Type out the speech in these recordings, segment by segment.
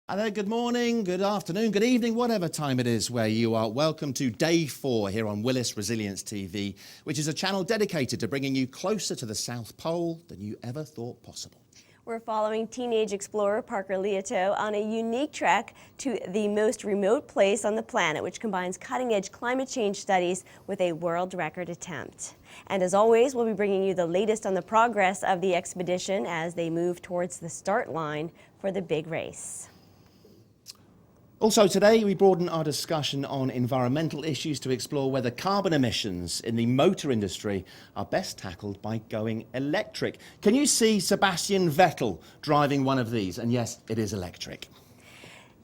Hi there, good morning, good afternoon, good evening, whatever time it is where you are. Welcome to Day 4 here on Willis Resilience TV, which is a channel dedicated to bringing you closer to the South Pole than you ever thought possible. We're following teenage explorer Parker Leoto on a unique trek to the most remote place on the planet, which combines cutting-edge climate change studies with a world record attempt. And as always, we'll be bringing you the latest on the progress of the expedition as they move towards the start line for the big race. Also today, we broaden our discussion on environmental issues to explore whether carbon emissions in the motor industry are best tackled by going electric. Can you see Sebastian Vettel driving one of these? And yes, it is electric.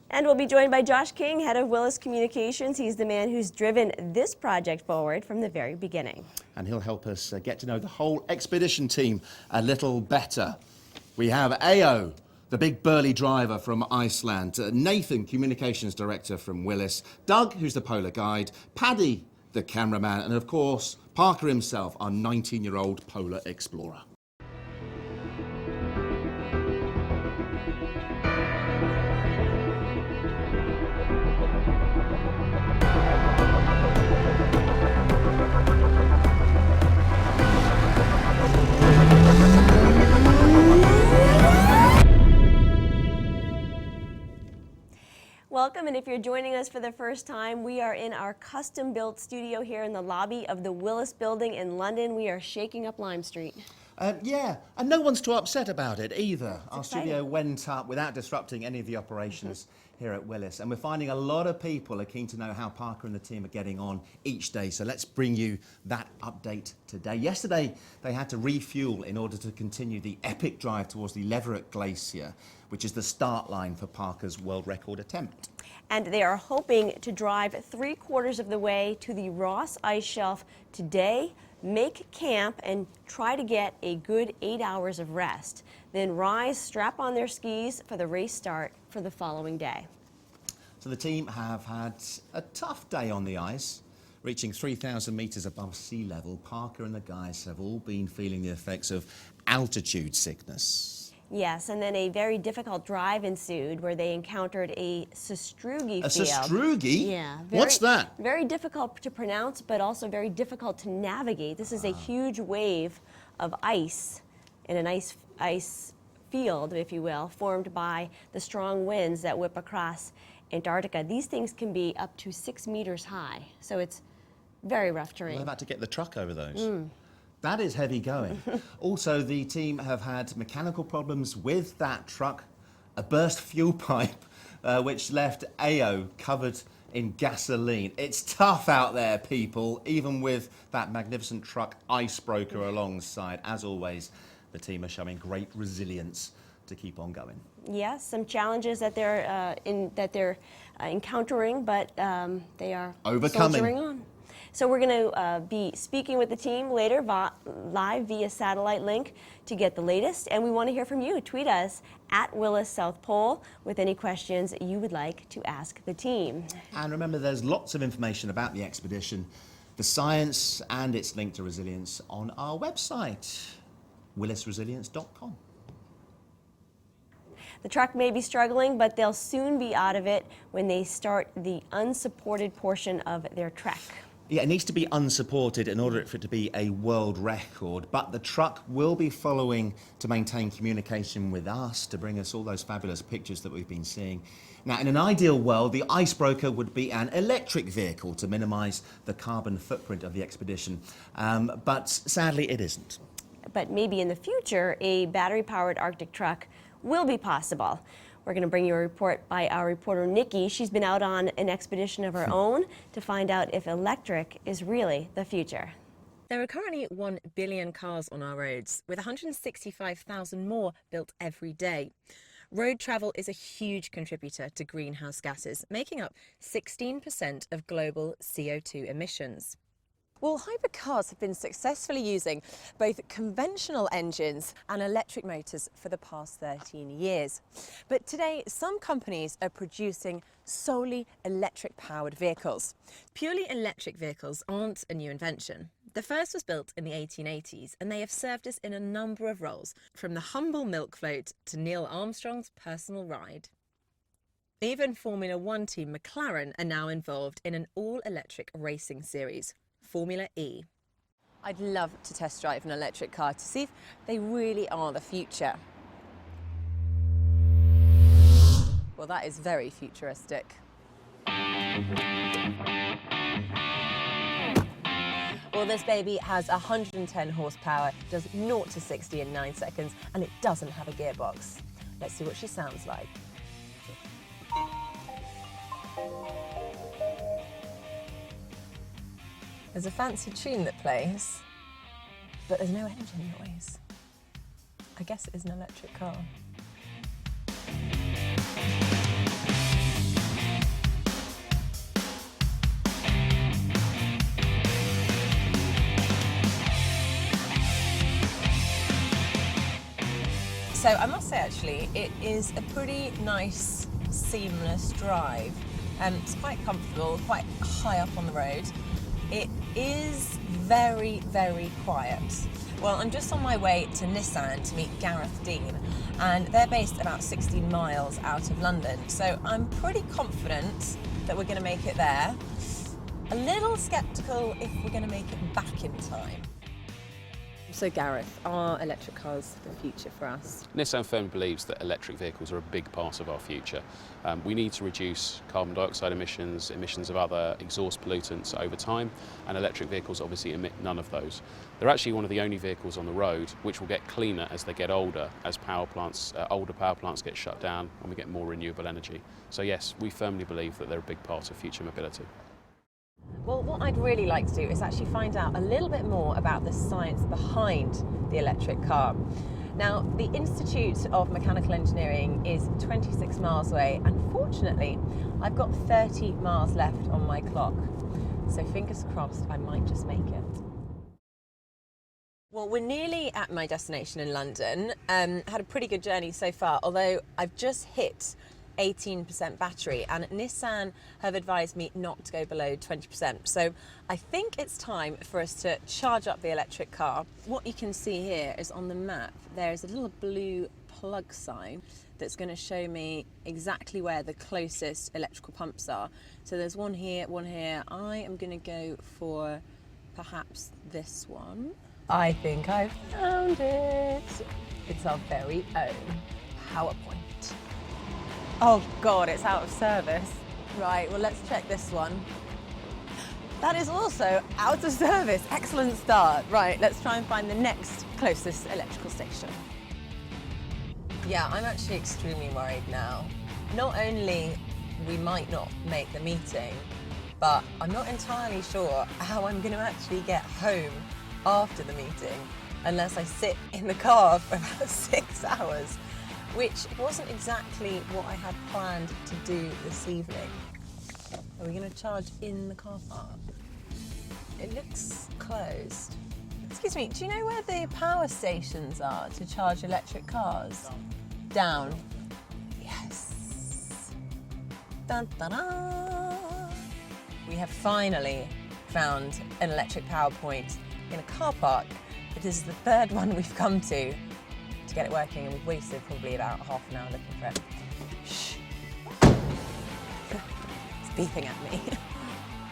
And we'll be joined by Josh King, head of Willis Communications. He's the man who's driven this project forward from the very beginning. And he'll help us get to know the whole expedition team a little better. We have AO, the big burly driver from Iceland, Nathan, communications director from Willis, Doug, who's the polar guide, Paddy, the cameraman, and of course, Parker himself, our 19-year-old polar explorer. Welcome, and if you're joining us for the first time, we are in our custom-built studio here in the lobby of the Willis building in London. We are shaking up Lime Street. Yeah, and no one's too upset about it either. It's our exciting. Studio went up without disrupting any of the operations here at Willis, and we're finding a lot of people are keen to know how Parker and the team are getting on each day, so let's bring you that update today. Yesterday, they had to refuel in order to continue the epic drive towards the Leverett Glacier, which is the start line for Parker's world record attempt. And they are hoping to drive 3/4 of the way to the Ross Ice Shelf today, make camp, and try to get a good 8 hours of rest. Then rise, strap on their skis for the race start for the following day. So the team have had a tough day on the ice, reaching 3,000 metres above sea level. Parker and the guys have all been feeling the effects of altitude sickness. Yes, and then a very difficult drive ensued where they encountered a sastrugi field. A sastrugi? Yeah. What's that? Very difficult to pronounce, but also very difficult to navigate. This is a huge wave of ice in an ice field, if you will, formed by the strong winds that whip across Antarctica. These things can be up to 6 meters high, so it's very rough terrain. We're about to get the truck over those. That is heavy going. Also, the team have had mechanical problems with that truck, a burst fuel pipe, which left AO covered in gasoline. It's tough out there, people, even with that magnificent truck icebreaker alongside. As always, the team are showing great resilience to keep on going. Yes, some challenges that they're encountering, but they are soldiering on. So we're going to be speaking with the team later live via satellite link to get the latest. And we want to hear from you. Tweet us at Willis South Pole with any questions you would like to ask the team. And remember, there's lots of information about the expedition, the science and its link to resilience on our website, willisresilience.com. The truck may be struggling, but they'll soon be out of it when they start the unsupported portion of their trek. Yeah, it needs to be unsupported in order for it to be a world record, but the truck will be following to maintain communication with us, to bring us all those fabulous pictures that we've been seeing. Now, in an ideal world, the icebreaker would be an electric vehicle to minimise the carbon footprint of the expedition, but sadly it isn't. But maybe in the future, a battery-powered Arctic truck will be possible. We're going to bring you a report by our reporter, Nikki. She's been out on an expedition of her own to find out if electric is really the future. There are currently 1 billion cars on our roads, with 165,000 more built every day. Road travel is a huge contributor to greenhouse gases, making up 16% of global CO2 emissions. Well, hybrid cars have been successfully using both conventional engines and electric motors for the past 13 years. But today, some companies are producing solely electric-powered vehicles. Purely electric vehicles aren't a new invention. The first was built in the 1880s, and they have served us in a number of roles, from the humble milk float to Neil Armstrong's personal ride. Even Formula One team McLaren are now involved in an all-electric racing series, Formula E. I'd love to test drive an electric car to see if they really are the future. Well, that is very futuristic. Well, this baby has 110 horsepower, does 0 to 60 in 9 seconds, and it doesn't have a gearbox. Let's see what she sounds like. There's a fancy tune that plays, but there's no engine noise. I guess it is an electric car. So I must say, actually, it is a pretty nice, seamless drive. It's quite comfortable, quite high up on the road. It is very, very quiet. Well, I'm just on my way to Nissan to meet Gareth Dean, and they're based about 16 miles out of London. So I'm pretty confident that we're going to make it there. A little sceptical if we're going to make it back in time. So Gareth, are electric cars the future for us? Nissan firmly believes that electric vehicles are a big part of our future. We need to reduce carbon dioxide emissions, emissions of other exhaust pollutants over time, and electric vehicles obviously emit none of those. They're actually one of the only vehicles on the road which will get cleaner as they get older, as older power plants get shut down and we get more renewable energy. So yes, we firmly believe that they're a big part of future mobility. Well, what I'd really like to do is actually find out a little bit more about the science behind the electric car. Now, the Institute of Mechanical Engineering is 26 miles away, and fortunately, I've got 30 miles left on my clock. So fingers crossed, I might just make it. Well, we're nearly at my destination in London. Had a pretty good journey so far, although I've just hit 18% battery, and Nissan have advised me not to go below 20%. So I think it's time for us to charge up the electric car. What you can see here is on the map, there's a little blue plug sign that's going to show me exactly where the closest electrical pumps are. So there's one here, one here. I am going to go for perhaps this one. I think I've found it. It's our very own PowerPoint. Oh God, it's out of service. Right, well, let's check this one. That is also out of service. Excellent start. Right, let's try and find the next closest electrical station. Yeah, I'm actually extremely worried now. Not only we might not make the meeting, but I'm not entirely sure how I'm going to actually get home after the meeting unless I sit in the car for about 6 hours. Which wasn't exactly what I had planned to do this evening. Are we going to charge in the car park? It looks closed. Excuse me, do you know where the power stations are to charge electric cars? Down. Yes. Dun, dun, dun. We have finally found an electric power point in a car park, but this is the third one we've come to get it working, and we've wasted probably about half an hour looking for it. Shh. It's beeping at me.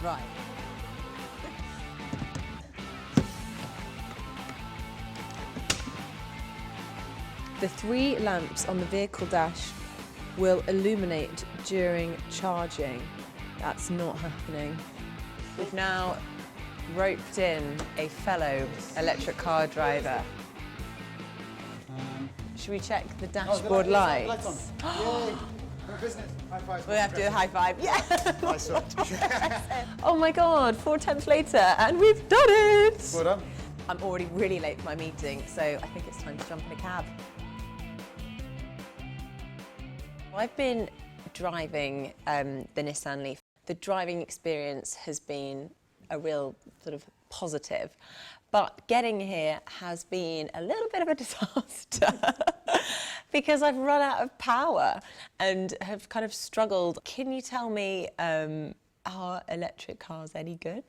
Right. The 3 lamps on the vehicle dash will illuminate during charging. That's not happening. We've now roped in a fellow electric car driver. Should we check the dashboard lights? We have to do a high five. Yeah! Nice one. Oh my God, 4 attempts later, and we've done it! Well done. I'm already really late for my meeting, so I think it's time to jump in a cab. I've been driving the Nissan Leaf. The driving experience has been a real sort of positive. But getting here has been a little bit of a disaster because I've run out of power and have kind of struggled. Can you tell me, are electric cars any good?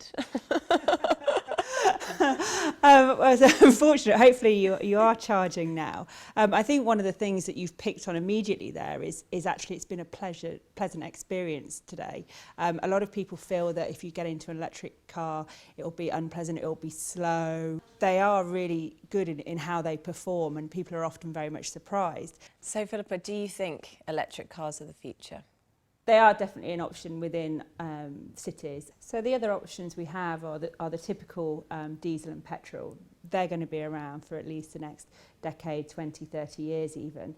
Well, so unfortunately, hopefully you are charging now. I think one of the things that you've picked on immediately there is actually it's been a pleasant experience today. A lot of people feel that if you get into an electric car, it'll be unpleasant, it'll be slow. They are really good in how they perform, and people are often very much surprised. So, Philippa, do you think electric cars are the future? They are definitely an option within cities. So the other options we have are the typical diesel and petrol. They're going to be around for at least the next decade, 20, 30 years even.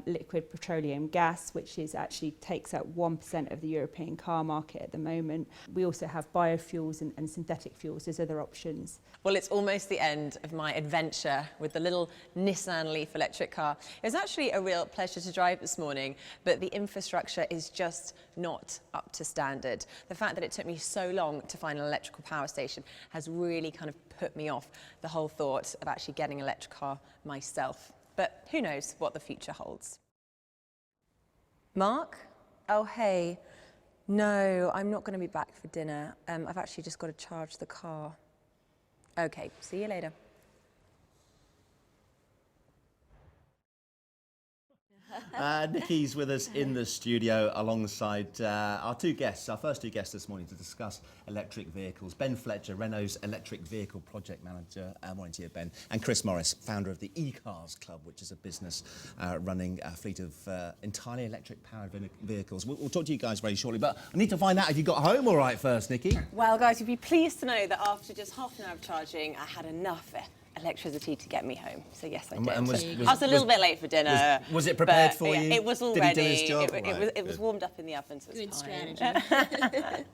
Liquid petroleum gas, which actually takes up 1% of the European car market at the moment. We also have biofuels and synthetic fuels as other options. Well, it's almost the end of my adventure with the little Nissan Leaf electric car. It was actually a real pleasure to drive this morning, but the infrastructure is just not up to standard. The fact that it took me so long to find an electrical power station has really kind of put me off the whole thought of actually getting an electric car myself. But who knows what the future holds. Mark? Oh, hey. No, I'm not going to be back for dinner. I've actually just got to charge the car. Okay, see you later. Nikki's with us in the studio alongside our first two guests this morning to discuss electric vehicles. Ben Fletcher, Renault's electric vehicle project manager. Morning to you, Ben. And Chris Morris, founder of the eCars Club, which is a business running a fleet of entirely electric powered vehicles. We'll talk to you guys very shortly, but I need to find out if you got home all right first, Nikki. Well, guys, you'd be pleased to know that after just half an hour of charging, I had enough electricity to get me home. So yes, I did. And I was a little bit late for dinner. Was it prepared for you? It was all Did ready. He do his job? It was warmed up in the oven, so it was Good fine. strategy.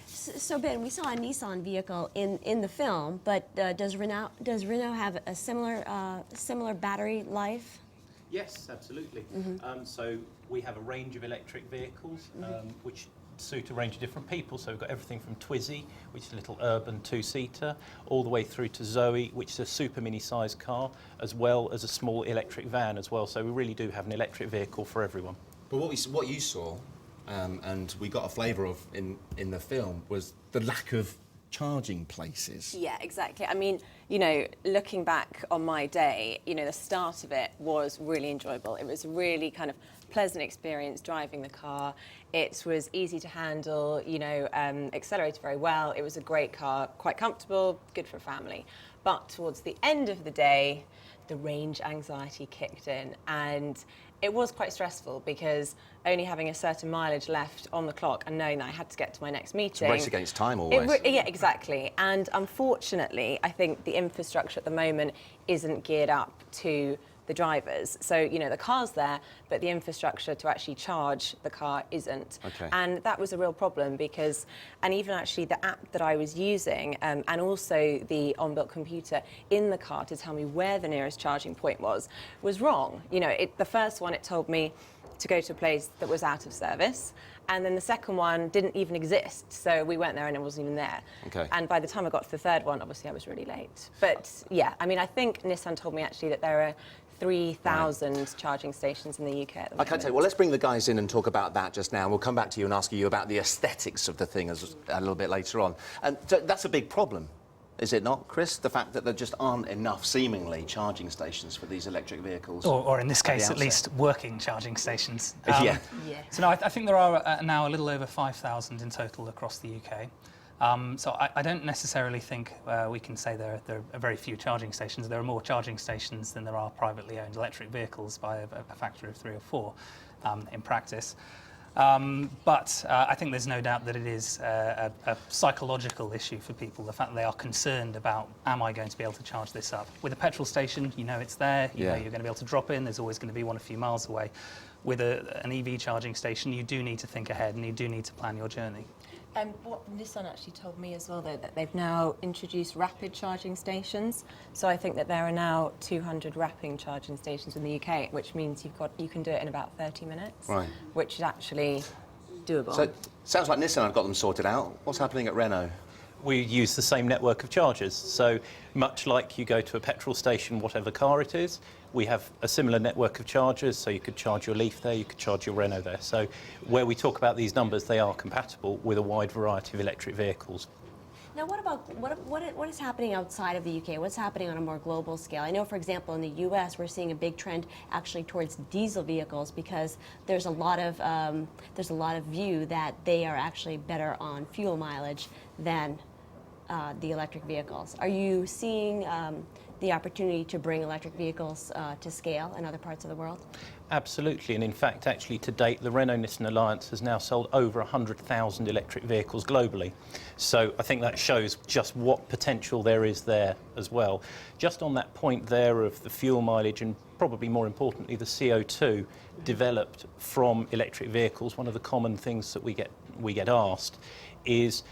So Ben, we saw a Nissan vehicle in the film, but does Renault have a similar battery life? Yes, absolutely. So we have a range of electric vehicles which suit a range of different people. So we've got everything from Twizy, which is a little urban two-seater, all the way through to Zoe, which is a super mini-sized car, as well as a small electric van as well. So we really do have an electric vehicle for everyone. But what you saw, and we got a flavour of in the film, was the lack of charging places. Yeah, exactly. I mean, you know, looking back on my day, you know, the start of it was really enjoyable. It was a really kind of pleasant experience driving the car. It was easy to handle, you know, accelerated very well. It was a great car, quite comfortable, good for a family. But towards the end of the day, the range anxiety kicked in, and it was quite stressful because only having a certain mileage left on the clock and knowing that I had to get to my next meeting. It's a race against time always. Yeah, exactly. And unfortunately, I think the infrastructure at the moment isn't geared up to the drivers. So, you know, the car's there, but the infrastructure to actually charge the car isn't. Okay. And that was a real problem because, and even actually the app that I was using and also the on-built computer in the car to tell me where the nearest charging point was wrong. You know, the first one, it told me to go to a place that was out of service. And then the second one didn't even exist. So we went there and it wasn't even there. Okay. And by the time I got to the third one, obviously I was really late. But yeah, I mean, I think Nissan told me actually that there are 3,000 charging stations in the UK at the moment. Okay, tell you, well, let's bring the guys in and talk about that just now. We'll come back to you and ask you about the aesthetics of the thing a little bit later on. And so that's a big problem, is it not, Chris? The fact that there just aren't enough, seemingly, charging stations for these electric vehicles. Or in this case, at least working charging stations. Yeah. So no, I think there are now a little over 5,000 in total across the UK. So I don't necessarily think we can say there are very few charging stations. There are more charging stations than there are privately owned electric vehicles by a factor of 3 or 4 in practice. But I think there's no doubt that it is a psychological issue for people, the fact that they are concerned about, am I going to be able to charge this up? With a petrol station, you know it's there, you know you're going to be able to drop in, there's always going to be one a few miles away. With an EV charging station, you do need to think ahead and you do need to plan your journey. What Nissan actually told me as well, though, that they've now introduced rapid charging stations. So I think that there are now 200 rapid charging stations in the UK, which means you can do it in about 30 minutes, Right. which is actually doable. So sounds like Nissan have got them sorted out. What's happening at Renault? We use the same network of chargers. So much like you go to a petrol station, whatever car it is, we have a similar network of chargers. So you could charge your Leaf there, you could charge your Renault there. So where we talk about these numbers, they are compatible with a wide variety of electric vehicles. Now, what about what is happening outside of the UK? What's happening on a more global scale? I know, for example, in the US, we're seeing a big trend actually towards diesel vehicles because there's a lot of view that they are actually better on fuel mileage than the electric vehicles. Are you seeing the opportunity to bring electric vehicles to scale in other parts of the world? Absolutely, and in fact, actually, to date, the Renault-Nissan Alliance has now sold over 100,000 electric vehicles globally. So I think that shows just what potential there is there as well. Just on that point there of the fuel mileage and probably more importantly the CO2 developed from electric vehicles, one of the common things that we get asked is,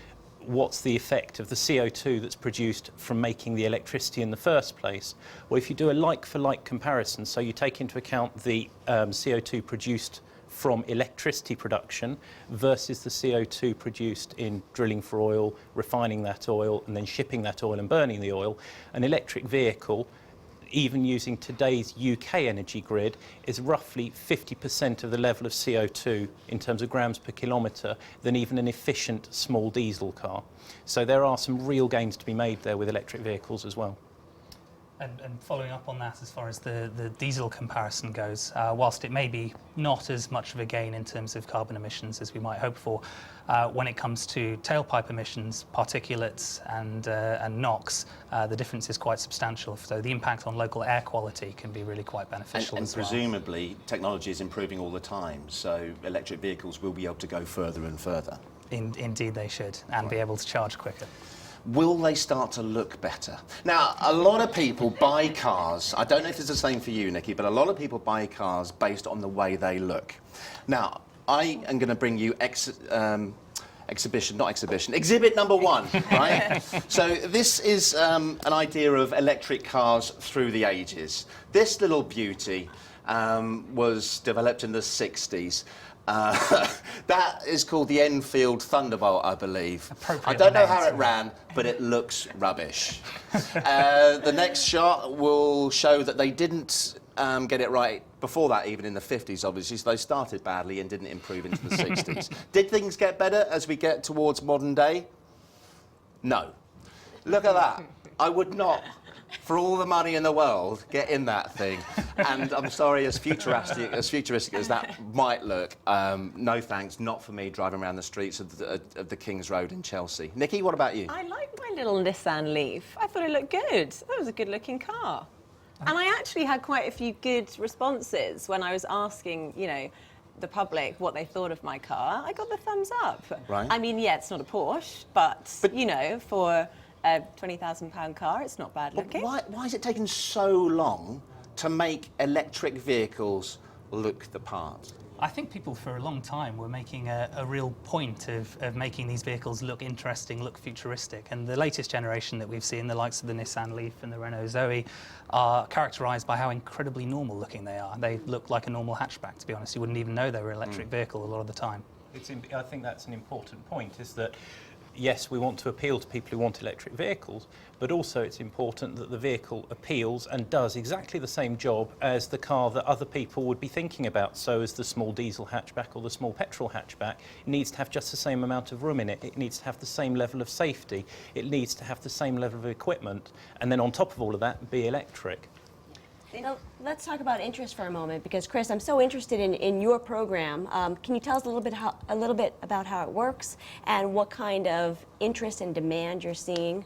what's the effect of the CO2 that's produced from making the electricity in the first place? Well, if you do a like-for-like comparison, so you take into account the CO2 produced from electricity production versus the CO2 produced in drilling for oil, refining that oil, and then shipping that oil and burning the oil, an electric vehicle, even using today's UK energy grid, is roughly 50% of the level of CO2 in terms of grams per kilometre than even an efficient small diesel car. So there are some real gains to be made there with electric vehicles as well. And following up on that, as far as the diesel comparison goes, whilst it may be not as much of a gain in terms of carbon emissions as we might hope for, when it comes to tailpipe emissions, particulates and NOx, the difference is quite substantial. So the impact on local air quality can be really quite beneficial and as well. presumably technology is improving all the time, so electric vehicles will be able to go further and further. Indeed they should, and be able to charge quicker. Will they start to look better? Now, a lot of people buy cars, I don't know if it's the same for you, Nikki, but a lot of people buy cars based on the way they look. Now, I am going to bring you exhibit number 1, right? So this is an idea of electric cars through the ages. This little beauty was developed in the 60s. That is called the Enfield Thunderbolt, I believe. I don't know how it ran, but it looks rubbish. The next shot will show that they didn't get it right before that, even in the 50s, obviously. So they started badly and didn't improve into the 60s. Did things get better as we get towards modern day? No. Look at that. I would not, for all the money in the world, get in that thing. And I'm sorry, as futuristic as that might look, no thanks, not for me driving around the streets of the King's Road in Chelsea. Nikki, what about you? I like my little Nissan Leaf. I thought it looked good. That was a good-looking car. And I actually had quite a few good responses when I was asking, you know, the public what they thought of my car. I got the thumbs up. Right. I mean, yeah, it's not a Porsche, but you know, for a £20,000 car, it's not bad looking. Why is it taking so long to make electric vehicles look the part? I think people for a long time were making a real point of making these vehicles look interesting, look futuristic. And the latest generation that we've seen, the likes of the Nissan Leaf and the Renault Zoe, are characterised by how incredibly normal looking they are. They look like a normal hatchback, to be honest. You wouldn't even know they were an electric vehicle a lot of the time. I think that's an important point, is that yes, we want to appeal to people who want electric vehicles, but also it's important that the vehicle appeals and does exactly the same job as the car that other people would be thinking about. So as the small diesel hatchback or the small petrol hatchback, it needs to have just the same amount of room in it. It needs to have the same level of safety. It needs to have the same level of equipment. And then on top of all of that, be electric. Now, let's talk about interest for a moment, because Chris, I'm so interested in your program. Can you tell us a little bit about how it works and what kind of interest and demand you're seeing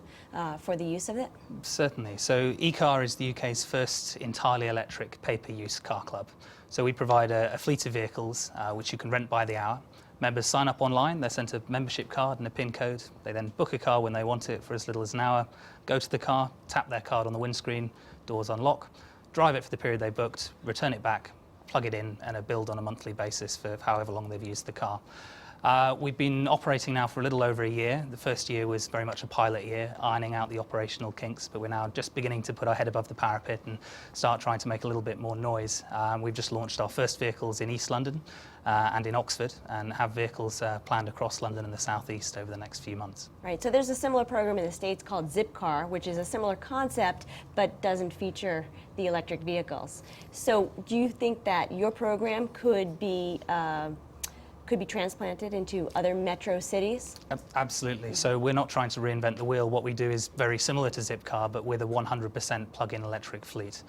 for the use of it? Certainly. So eCar is the UK's first entirely electric pay-per-use car club. So we provide a fleet of vehicles which you can rent by the hour. Members sign up online, they're sent a membership card and a PIN code. They then book a car when they want it for as little as an hour, go to the car, tap their card on the windscreen, doors unlock, drive it for the period they booked, return it back, plug it in, and are billed on a monthly basis for however long they've used the car. We've been operating now for a little over a year. The first year was very much a pilot year, ironing out the operational kinks, but we're now just beginning to put our head above the parapet and start trying to make a little bit more noise. We've just launched our first vehicles in East London and in Oxford, and have vehicles planned across London and the South East over the next few months. Right, so there's a similar program in the States called Zipcar, which is a similar concept, but doesn't feature the electric vehicles. So do you think that your program could be could be transplanted into other metro cities? Absolutely. So we're not trying to reinvent the wheel. What we do is very similar to Zipcar, but with a 100% plug-in electric fleet.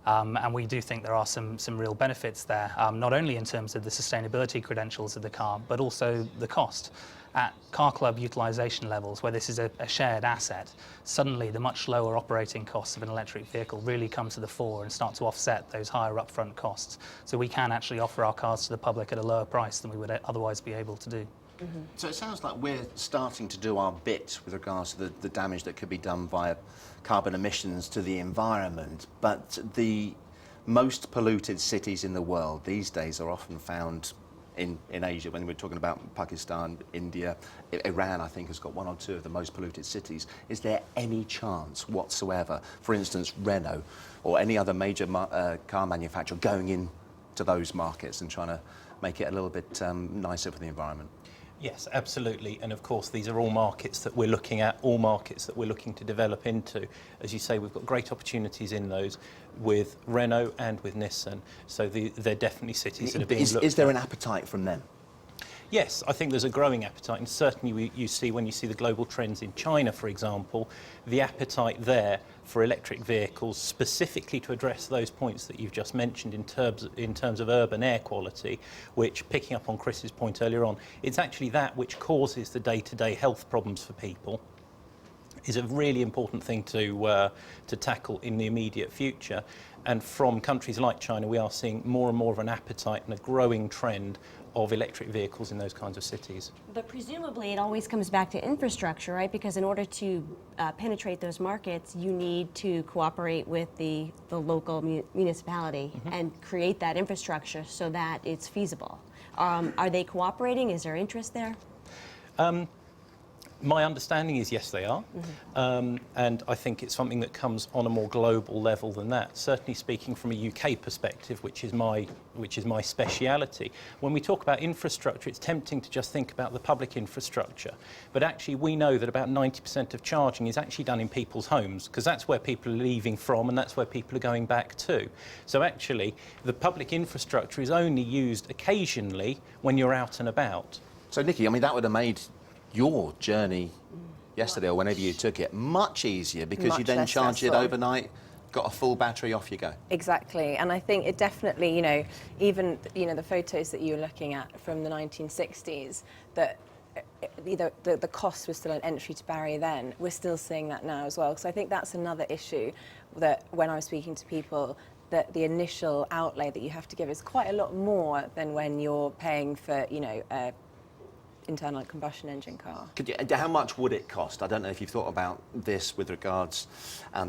And we do think there are some real benefits there, not only in terms of the sustainability credentials of the car, but also the cost. At car club utilisation levels, where this is a shared asset, suddenly the much lower operating costs of an electric vehicle really come to the fore and start to offset those higher upfront costs. So we can actually offer our cars to the public at a lower price than we would otherwise be able to do. Mm-hmm. So it sounds like we're starting to do our bit with regards to the damage that could be done via carbon emissions to the environment, but the most polluted cities in the world these days are often found in Asia. When we're talking about Pakistan, India, Iran, I think, has got 1 or 2 of the most polluted cities. Is there any chance whatsoever, for instance, Renault or any other major car manufacturer going into those markets and trying to make it a little bit nicer for the environment? Yes, absolutely. And of course, these are all markets that we're looking at, all markets that we're looking to develop into. As you say, we've got great opportunities in those with Renault and with Nissan. So they're definitely cities that are being looked at. Is there an appetite from them? Yes, I think there's a growing appetite, and certainly you see when you see the global trends in China, for example, the appetite there for electric vehicles, specifically to address those points that you've just mentioned in terms of urban air quality, which, picking up on Chris's point earlier on, it's actually that which causes the day-to-day health problems for people, is a really important thing to tackle in the immediate future. And from countries like China, we are seeing more and more of an appetite and a growing trend of electric vehicles in those kinds of cities. But presumably it always comes back to infrastructure, right? Because in order to penetrate those markets, you need to cooperate with the local municipality and create that infrastructure so that it's feasible. Are they cooperating? Is there interest there? My understanding is yes, they are, and I think it's something that comes on a more global level than that. Certainly, speaking from a UK perspective, which is my speciality. When we talk about infrastructure, it's tempting to just think about the public infrastructure, but actually, we know that about 90% of charging is actually done in people's homes, because that's where people are leaving from, and that's where people are going back to. So actually, the public infrastructure is only used occasionally when you're out and about. So, Nikki, I mean, that would have made your journey yesterday or whenever you took it much easier, because you then charge it overnight, got a full battery, off you go. Exactly, and I think it definitely, even the photos that you were looking at from the 1960s, that the cost was still an entry to barrier then. We're still seeing that now as well, because I think that's another issue that when I was speaking to people, that the initial outlay that you have to give is quite a lot more than when you're paying for, a internal combustion engine car. How much would it cost? I don't know if you've thought about this with regards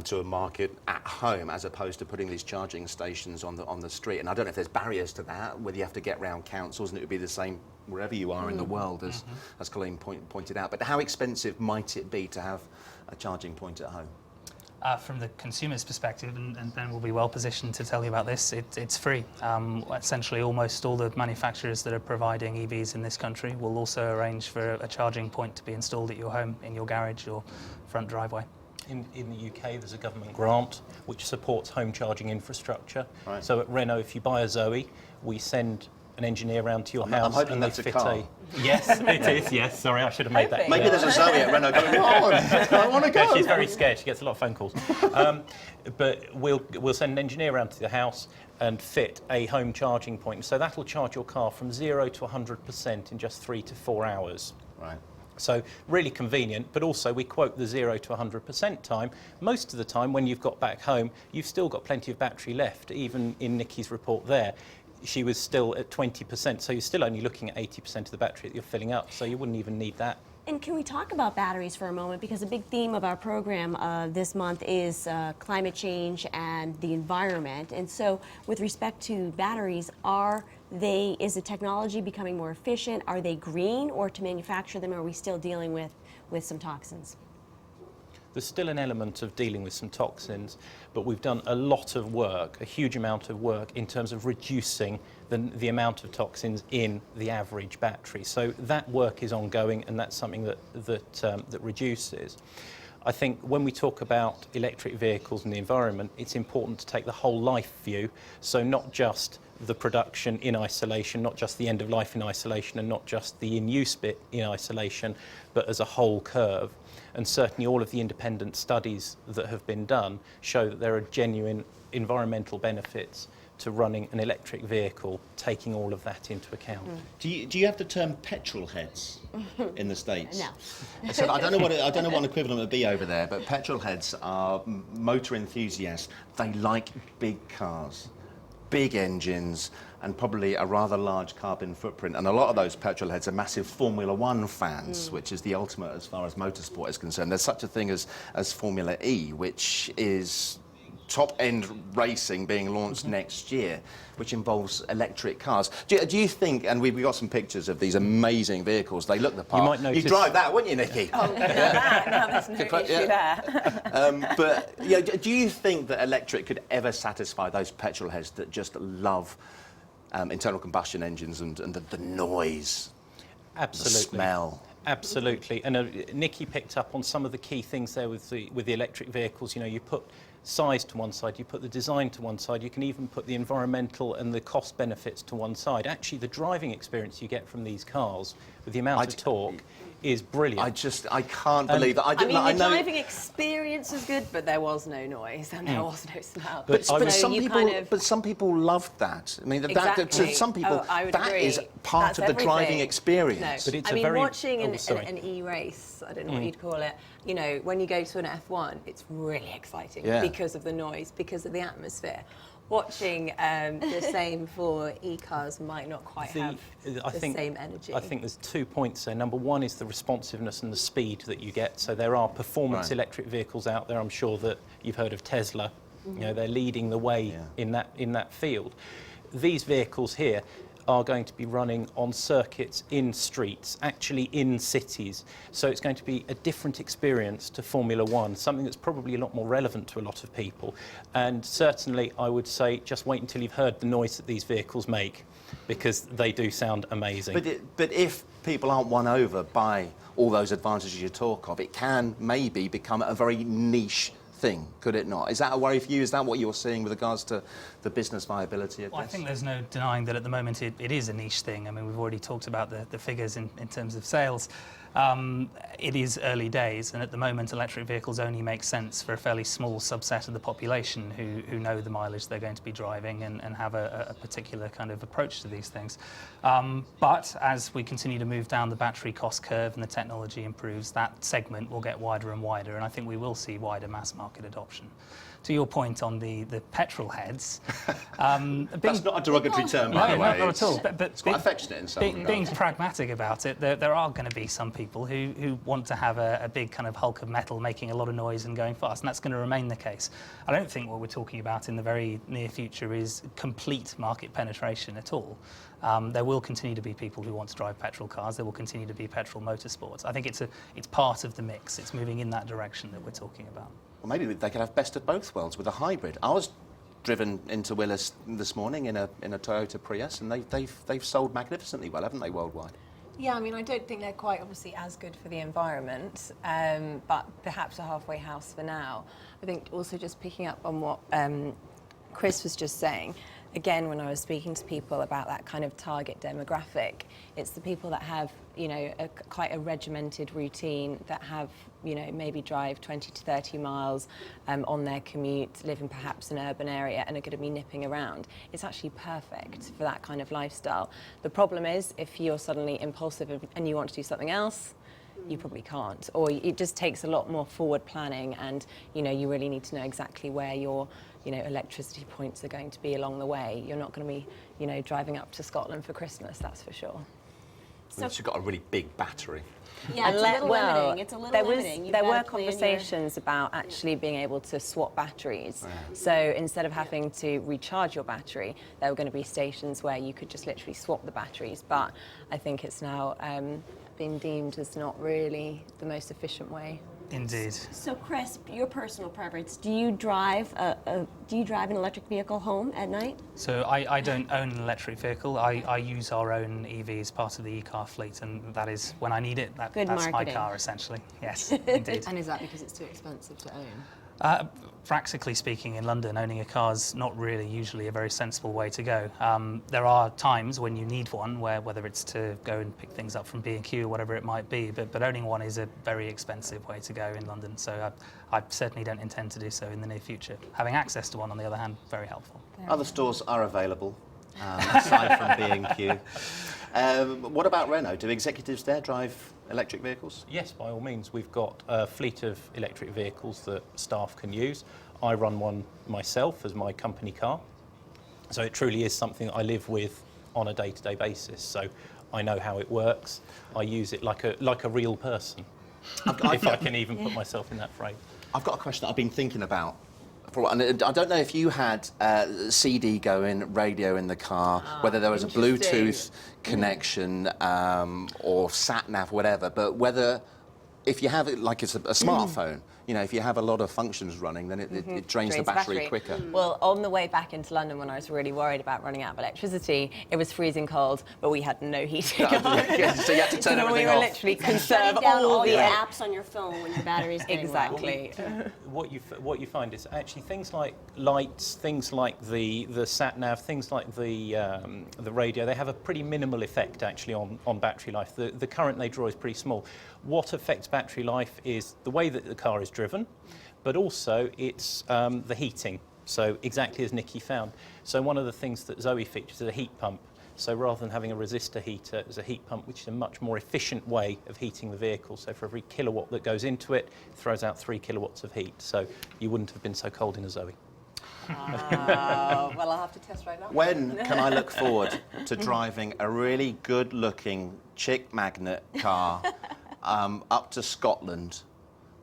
to a market at home, as opposed to putting these charging stations on the street. And I don't know if there's barriers to that, whether you have to get round councils, and it would be the same wherever you are in the world, as Colleen pointed out. But how expensive might it be to have a charging point at home? From the consumer's perspective, and Ben will be well positioned to tell you about this, it's free. Essentially, almost all the manufacturers that are providing EVs in this country will also arrange for a charging point to be installed at your home, in your garage or front driveway. In the UK, there's a government grant which supports home charging infrastructure. Right. So at Renault, if you buy a Zoe, we send an engineer around to your house and they fit a... Yes, it is, yes. Sorry, I should have made that. Maybe there's a Zoe at Renault going, I want to go. No, she's very scared. She gets a lot of phone calls. But we'll send an engineer around to the house and fit a home charging point. So that'll charge your car from 0 to 100% in just 3 to 4 hours. Right. So really convenient, but also we quote the 0 to 100% time. Most of the time when you've got back home, you've still got plenty of battery left, even in Nikki's report there. She was still at 20%, so you're still only looking at 80% of the battery that you're filling up, so you wouldn't even need that. And can we talk about batteries for a moment? Because a big theme of our program this month is climate change and the environment. And so with respect to batteries, is the technology becoming more efficient? Are they green, or to manufacture them, are we still dealing with some toxins? There's still an element of dealing with some toxins, but we've done a lot of work, a huge amount of work in terms of reducing the amount of toxins in the average battery. So that work is ongoing, and that's something that reduces. I think when we talk about electric vehicles and the environment, it's important to take the whole life view, so not just the production in isolation, not just the end of life in isolation and not just the in-use bit in isolation, but as a whole curve. And certainly all of the independent studies that have been done show that there are genuine environmental benefits to running an electric vehicle, taking all of that into account. Do you have the term petrol heads in the States? No. So I don't know what equivalent would be over there, but petrol heads are motor enthusiasts. They like big cars, big engines, and probably a rather large carbon footprint. And a lot of those petrol heads are massive Formula One fans, which is the ultimate as far as motorsport is concerned. There's such a thing as Formula E, which is top-end racing being launched next year, which involves electric cars. Do you think, and we've got some pictures of these amazing vehicles, they look the part. You might notice. You'd drive that, wouldn't you, Nikki? Oh, now there's no issue there. But yeah, do you think that electric could ever satisfy those petrol heads that just love internal combustion engines and the noise, Absolutely. the smell? Absolutely, and Nikki picked up on some of the key things there with the electric vehicles. You know, you put size to one side, you put the design to one side, you can even put the environmental and the cost benefits to one side. Actually, the driving experience you get from these cars with the amount of torque is brilliant. I can't believe that. I mean, the driving experience was good, but there was no noise and there was no smell. But So some people loved that. I mean, Exactly. to some people, I would that agree. is part That's of the driving everything. experience. No. But it's I a mean, very- watching oh, sorry. an e-race, I don't know what you'd call it, you know, when you go to an F1, it's really exciting Yeah. because of the noise, because of the atmosphere. Watching the same for e-cars might not quite have the same energy. I think there's 2 points there. Number one is the responsiveness and the speed that you get. So there are performance electric vehicles out there. I'm sure that you've heard of Tesla. You know, they're leading the way in that field. These vehicles here are going to be running on circuits in streets, actually in cities. So it's going to be a different experience to Formula One, something that's probably a lot more relevant to a lot of people. And certainly I would say just wait until you've heard the noise that these vehicles make, because they do sound amazing. But if people aren't won over by all those advantages you talk of, it can maybe become a very niche thing, could it not? Is that a worry for you? Is that what you're seeing with regards to the business viability of Well, this? I think there's no denying that at the moment it is a niche thing. I mean, we've already talked about the figures in terms of sales. It is early days, and at the moment electric vehicles only make sense for a fairly small subset of the population who know the mileage they're going to be driving and have a particular kind of approach to these things. But as we continue to move down the battery cost curve and the technology improves, that segment will get wider and wider, and I think we will see wider mass market adoption. To your point on the petrol heads, That's not a derogatory term, by no, the way. not at all. But It's quite affectionate in some being regards. pragmatic about it, there are going to be some people who want to have a big kind of hulk of metal making a lot of noise and going fast, and that's going to remain the case. I don't think what we're talking about in the very near future is complete market penetration at all. There will continue to be people who want to drive petrol cars. There will continue to be petrol motorsports. I think it's part of the mix. It's moving in that direction that we're talking about. Well, maybe they could have best of both worlds with a hybrid. I was driven into Willis this morning in a Toyota Prius, and they've sold magnificently well, haven't they, worldwide? Yeah, I mean, I don't think they're quite obviously as good for the environment, but perhaps a halfway house for now. I think also just picking up on what Chris was just saying, again, when I was speaking to people about that kind of target demographic, it's the people that have, you know, quite a regimented routine, that have, you know, maybe drive 20 to 30 miles on their commute, live in perhaps an urban area and are going to be nipping around. It's actually perfect for that kind of lifestyle. The problem is if you're suddenly impulsive and you want to do something else, you probably can't, or it just takes a lot more forward planning, and you know, you really need to know exactly where your, you know, electricity points are going to be along the way. You're not going to be, you know, driving up to Scotland for Christmas, that's for sure. So you've got a really big battery. Yeah, it's a little limiting. It's a little limiting. You've There gotta were plan your- conversations about actually being able to swap batteries. So instead of having to recharge your battery, there were going to be stations where you could just literally swap the batteries. But I think it's now been deemed as not really the most efficient way. Indeed. So, Chris, your personal preference, do you drive an electric vehicle home at night? So I don't own an electric vehicle. I use our own EV as part of the e-car fleet, and that is when I need it. Good that's my marketing. car, essentially. Yes, indeed. And is that because it's too expensive to own? Practically speaking, in London, owning a car is not really usually a very sensible way to go. There are times when you need one, whether it's to go and pick things up from B&Q or whatever it might be, but owning one is a very expensive way to go in London, so I certainly don't intend to do so in the near future. Having access to one, on the other hand, very helpful. Other stores are available, aside from B&Q. What about Renault? Do executives there drive electric vehicles? Yes, by all means. We've got a fleet of electric vehicles that staff can use. I run one myself as my company car. So it truly is something that I live with on a day-to-day basis. So I know how it works. I use it like a real person, if I can even put myself in that frame. I've got a question that I've been thinking about. And I don't know if you had CD going, radio in the car, whether there was a Bluetooth connection or sat-nav, whatever, but whether, if you have it like it's a smartphone, you know, if you have a lot of functions running, then it drains the battery quicker. Well, on the way back into London, when I was really worried about running out of electricity, it was freezing cold, but we had no heating on. So you had to turn everything off. We were literally conserve down all the your apps on your phone when your battery's getting low. Exactly. What you find is actually things like lights, things like the sat nav, things like the radio. They have a pretty minimal effect actually on battery life. The current they draw is pretty small. What affects battery life is the way that the car is driven, but also it's the heating. So exactly as Nikki found. So one of the things that Zoe features is a heat pump. So rather than having a resistor heater, there's a heat pump, which is a much more efficient way of heating the vehicle. So for every kilowatt that goes into it, it throws out 3 kilowatts of heat. So you wouldn't have been so cold in a Zoe. Well, I'll have to test right now. When can I look forward to driving a really good-looking chick magnet car up to Scotland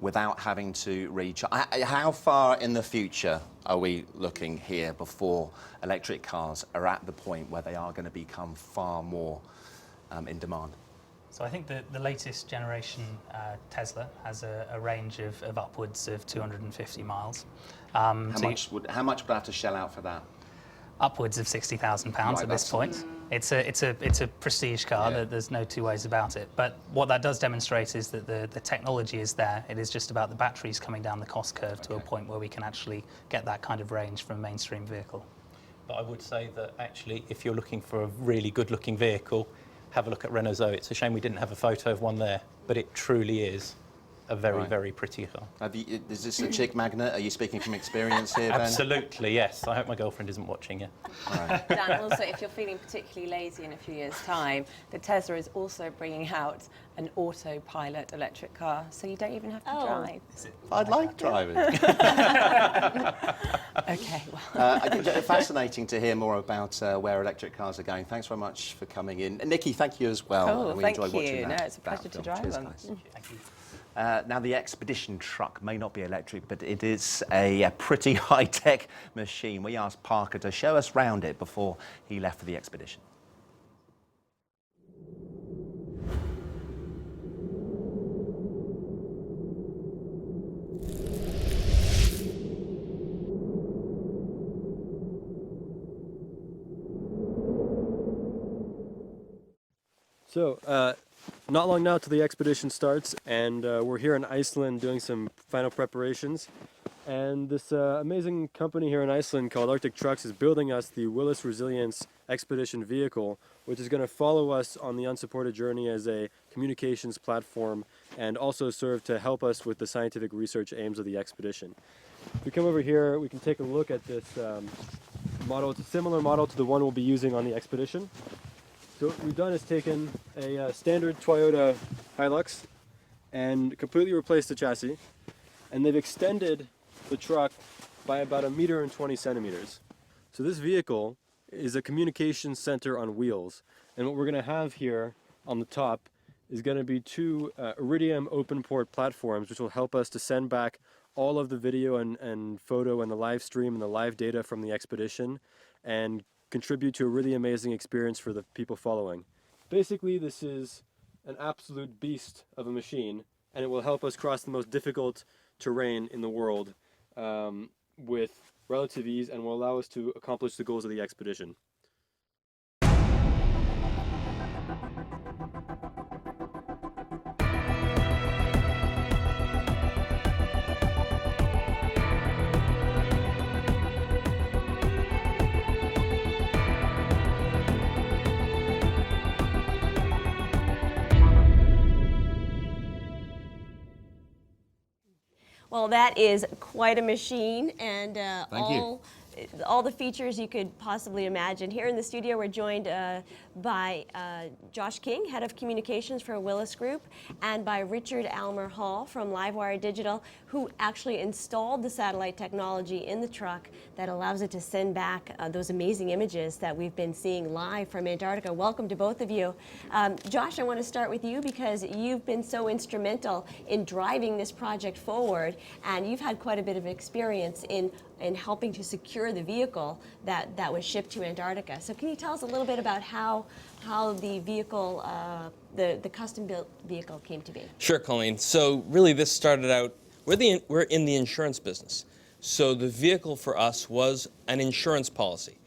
without having to recharge? How far in the future are we looking here before electric cars are at the point where they are going to become far more in demand? So I think the latest generation Tesla has a range of upwards of 250 miles. How much would I have to shell out for that? Upwards of £60,000 Right, at this point. It's a prestige car. Yeah. There's no two ways about it. But what that does demonstrate is that the technology is there. It is just about the batteries coming down the cost curve to a point where we can actually get that kind of range from a mainstream vehicle. But I would say that actually, if you're looking for a really good-looking vehicle, have a look at Renault Zoe. It's a shame we didn't have a photo of one there, but it truly is a very, very pretty car. Is this a chick magnet? Are you speaking from experience here, Ben? Absolutely, yes. I hope my girlfriend isn't watching you. Right. Dan, also, if you're feeling particularly lazy in a few years' time, the Tesla is also bringing out an autopilot electric car, so you don't even have to drive. I'd like driving. Okay, well. I think it's fascinating to hear more about where electric cars are going. Thanks very much for coming in. And Nikki, thank you as well. Oh, We thank enjoyed watching you. that. No, it's a pleasure to drive Cheers, them. guys. Thank you. Now, the Expedition truck may not be electric, but it is a pretty high-tech machine. We asked Parker to show us round it before he left for the expedition. So, not long now till the expedition starts, and we're here in Iceland doing some final preparations. And this amazing company here in Iceland called Arctic Trucks is building us the Willis Resilience Expedition vehicle, which is going to follow us on the unsupported journey as a communications platform and also serve to help us with the scientific research aims of the expedition. If we come over here, we can take a look at this model. It's a similar model to the one we'll be using on the expedition. So what we've done is taken a standard Toyota Hilux and completely replaced the chassis, and they've extended the truck by about 1.20 meters. So this vehicle is a communications center on wheels, and what we're going to have here on the top is going to be two Iridium open port platforms, which will help us to send back all of the video and photo and the live stream and the live data from the expedition and contribute to a really amazing experience for the people following. Basically, this is an absolute beast of a machine, and it will help us cross the most difficult terrain in the world with relative ease, and will allow us to accomplish the goals of the expedition. Well, that is quite a machine, and Thank you. all the features you could possibly imagine. Here in the studio, we're joined by Josh King, Head of Communications for Willis Group, and by Richard Almer Hall from Livewire Digital, who actually installed the satellite technology in the truck that allows it to send back those amazing images that we've been seeing live from Antarctica. Welcome to both of you. Josh, I want to start with you because you've been so instrumental in driving this project forward, and you've had quite a bit of experience in helping to secure the vehicle that was shipped to Antarctica. So can you tell us a little bit about how the vehicle, the custom-built vehicle came to be? Sure, Colleen. So really this started out, we're in the insurance business. So the vehicle for us was an insurance policy.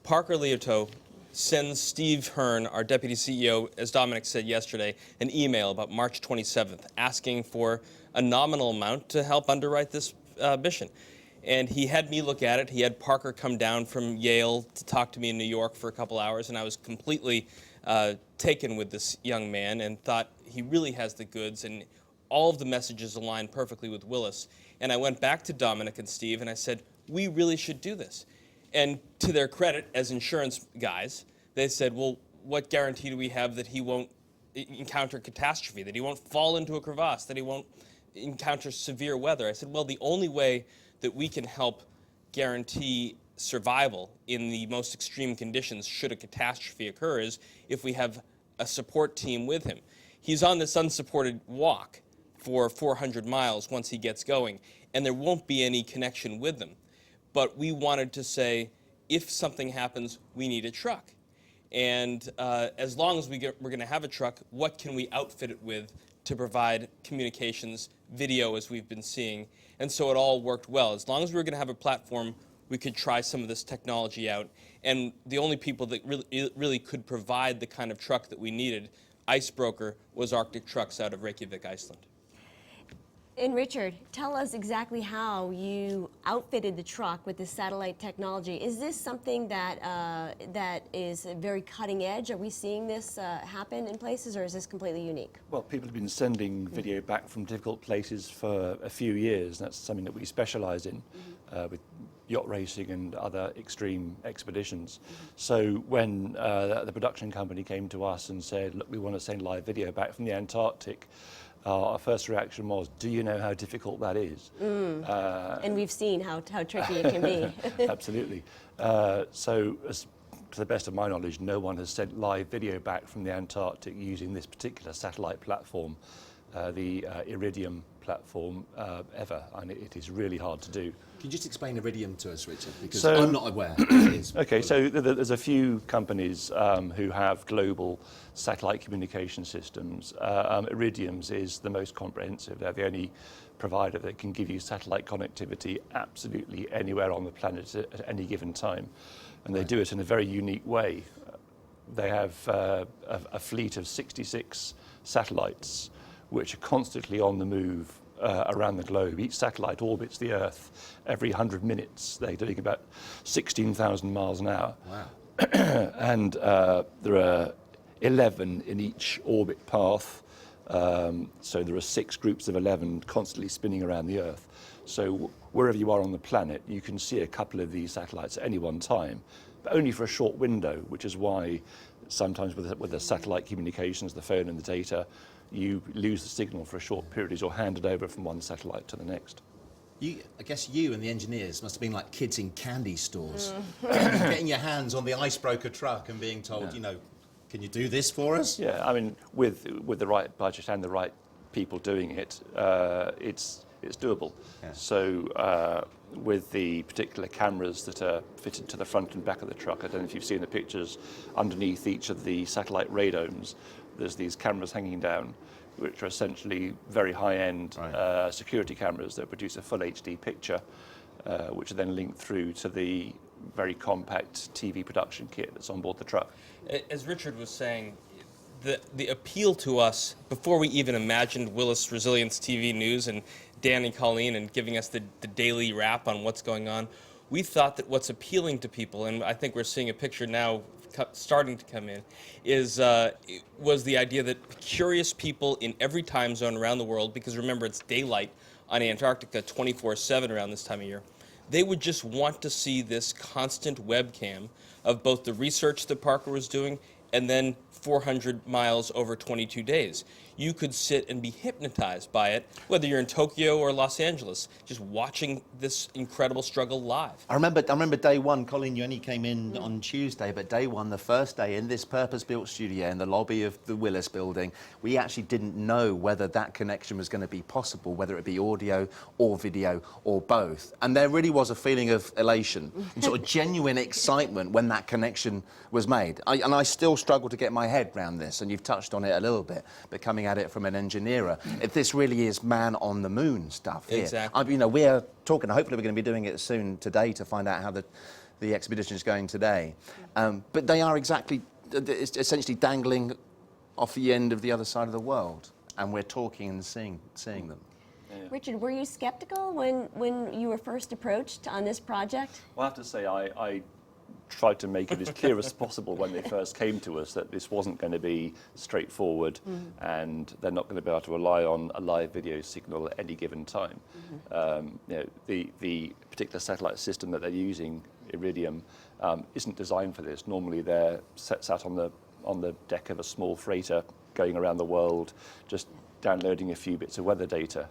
Parker Leoto sends Steve Hearn, our deputy CEO, as Dominic said yesterday, an email about March 27th asking for a nominal amount to help underwrite this mission. And he had me look at it. He had Parker come down from Yale to talk to me in New York for a couple hours, and I was completely taken with this young man and thought he really has the goods, and all of the messages aligned perfectly with Willis. And I went back to Dominic and Steve and I said, we really should do this. And to their credit as insurance guys, they said, well, what guarantee do we have that he won't encounter catastrophe, that he won't fall into a crevasse, that he won't encounter severe weather? I said, well, the only way that we can help guarantee survival in the most extreme conditions should a catastrophe occur is if we have a support team with him. He's on this unsupported walk for 400 miles once he gets going, and there won't be any connection with them. But we wanted to say, if something happens, we need a truck. And as long as we're going to have a truck, what can we outfit it with to provide communications, video, as we've been seeing? And so it all worked well. As long as we were going to have a platform, we could try some of this technology out. And the only people that really could provide the kind of truck that we needed, Icebroker, was Arctic Trucks out of Reykjavik, Iceland. And Richard, tell us exactly how you outfitted the truck with this satellite technology. Is this something that that is very cutting edge? Are we seeing this happen in places, or is this completely unique? Well, people have been sending video back from difficult places for a few years. That's something that we specialise in with yacht racing and other extreme expeditions. So when the production company came to us and said, look, we want to send live video back from the Antarctic, our first reaction was, do you know how difficult that is? And we've seen how tricky it can be. Absolutely. So to the best of my knowledge, no one has sent live video back from the Antarctic using this particular satellite platform, the Iridium platform, ever. And it is really hard to do. Can you just explain Iridium to us, Richard? Because So- I'm not aware what it is. Okay, so there's a few companies who have global satellite communication systems. Iridium's is the most comprehensive. They're the only provider that can give you satellite connectivity absolutely anywhere on the planet at any given time. And they do it in a very unique way. They have a fleet of 66 satellites which are constantly on the move around the globe. Each satellite orbits the Earth every 100 minutes. They're doing about 16,000 miles an hour. Wow. And there are 11 in each orbit path. So there are 6 groups of 11 constantly spinning around the Earth. So wherever you are on the planet, you can see a couple of these satellites at any one time, but only for a short window, which is why sometimes with the satellite communications, the phone and the data, you lose the signal for a short period as you're handed over from one satellite to the next. I guess you and the engineers must have been like kids in candy stores, getting your hands on the Icebroker truck and being told, you know, can you do this for us? Yeah, I mean, with the right budget and the right people doing it, it's doable. Yeah. So with the particular cameras that are fitted to the front and back of the truck, I don't know if you've seen the pictures, underneath each of the satellite radomes, there's these cameras hanging down, which are essentially very high-end security cameras that produce a full HD picture, which are then linked through to the very compact TV production kit that's on board the truck. As Richard was saying, the appeal to us, before we even imagined Willis Resilience TV News and Dan and Colleen and giving us the daily wrap on what's going on, we thought that what's appealing to people, and I think we're seeing a picture now starting to come in, was the idea that curious people in every time zone around the world, because remember it's daylight on Antarctica 24/7 around this time of year, they would just want to see this constant webcam of both the research that Parker was doing and then 400 miles over 22 days. You could sit and be hypnotized by it, whether you're in Tokyo or Los Angeles, just watching this incredible struggle live. I remember day one, Colin, you only came in on Tuesday, but day one, the first day in this purpose-built studio in the lobby of the Willis building, we actually didn't know whether that connection was going to be possible, whether it be audio or video or both. And there really was a feeling of elation and sort of genuine excitement when that connection was made. And I still struggle to get my head around this, and you've touched on it a little bit, but coming at it from an engineer, if this really is man on the moon stuff here. Exactly. You know, we're talking, hopefully we're going to be doing it soon today to find out how the expedition is going today. But they are essentially dangling off the end of the other side of the world, and we're talking and seeing them. Yeah. Richard, were you skeptical when you were first approached on this project? Well, I have to say, I tried to make it as clear as possible when they first came to us that this wasn't going to be straightforward, and they're not going to be able to rely on a live video signal at any given time. You know, the particular satellite system that they're using, Iridium, isn't designed for this. Normally they're sat on the deck of a small freighter going around the world, just downloading a few bits of weather data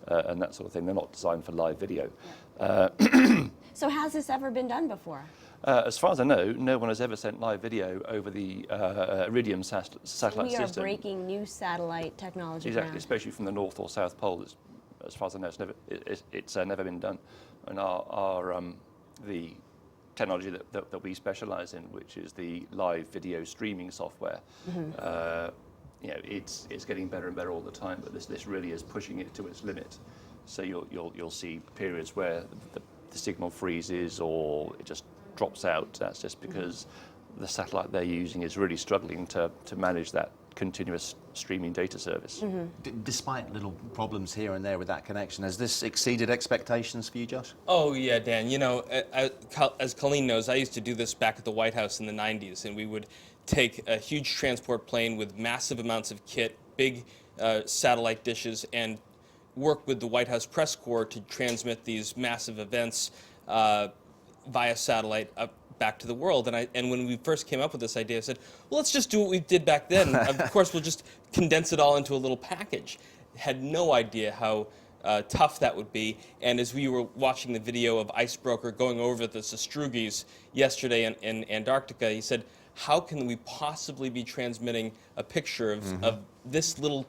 and that sort of thing. They're not designed for live video. So has this ever been done before? As far as I know, no one has ever sent live video over the Iridium satellite system. We are breaking new satellite technology Exactly, ground. especially from the North or South Pole. As far as I know, it's never been done. And the technology that we specialise in, which is the live video streaming software, you know, it's getting better and better all the time. But this really is pushing it to its limit. So you'll see periods where the signal freezes or it just drops out. That's just because the satellite they're using is really struggling to manage that continuous streaming data service. Despite little problems here and there with that connection, has this exceeded expectations for you, Josh? Oh yeah, Dan. You know, as Colleen knows, I used to do this back at the White House in the 90s, and we would take a huge transport plane with massive amounts of kit, big satellite dishes, and work with the White House press corps to transmit these massive events via satellite up back to the world. And when we first came up with this idea, I said, well, let's just do what we did back then. Of course, we'll just condense it all into a little package. Had no idea how tough that would be. And as we were watching the video of Icebroker going over the Sastrugi's yesterday in Antarctica, he said, how can we possibly be transmitting a picture of this little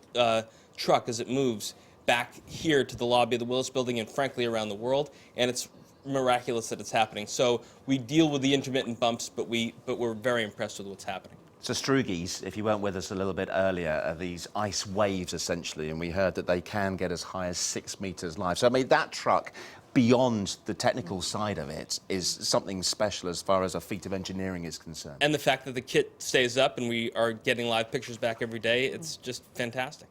truck as it moves back here to the lobby of the Willis building and frankly around the world? And it's miraculous that it's happening. So we deal with the intermittent bumps, but we're very impressed with what's happening. Sastrugi's, if you weren't with us a little bit earlier, are these ice waves essentially, and we heard that they can get as high as 6 meters live. So I mean, that truck, beyond the technical side of it, is something special as far as a feat of engineering is concerned. And the fact that the kit stays up and we are getting live pictures back every day, it's just fantastic.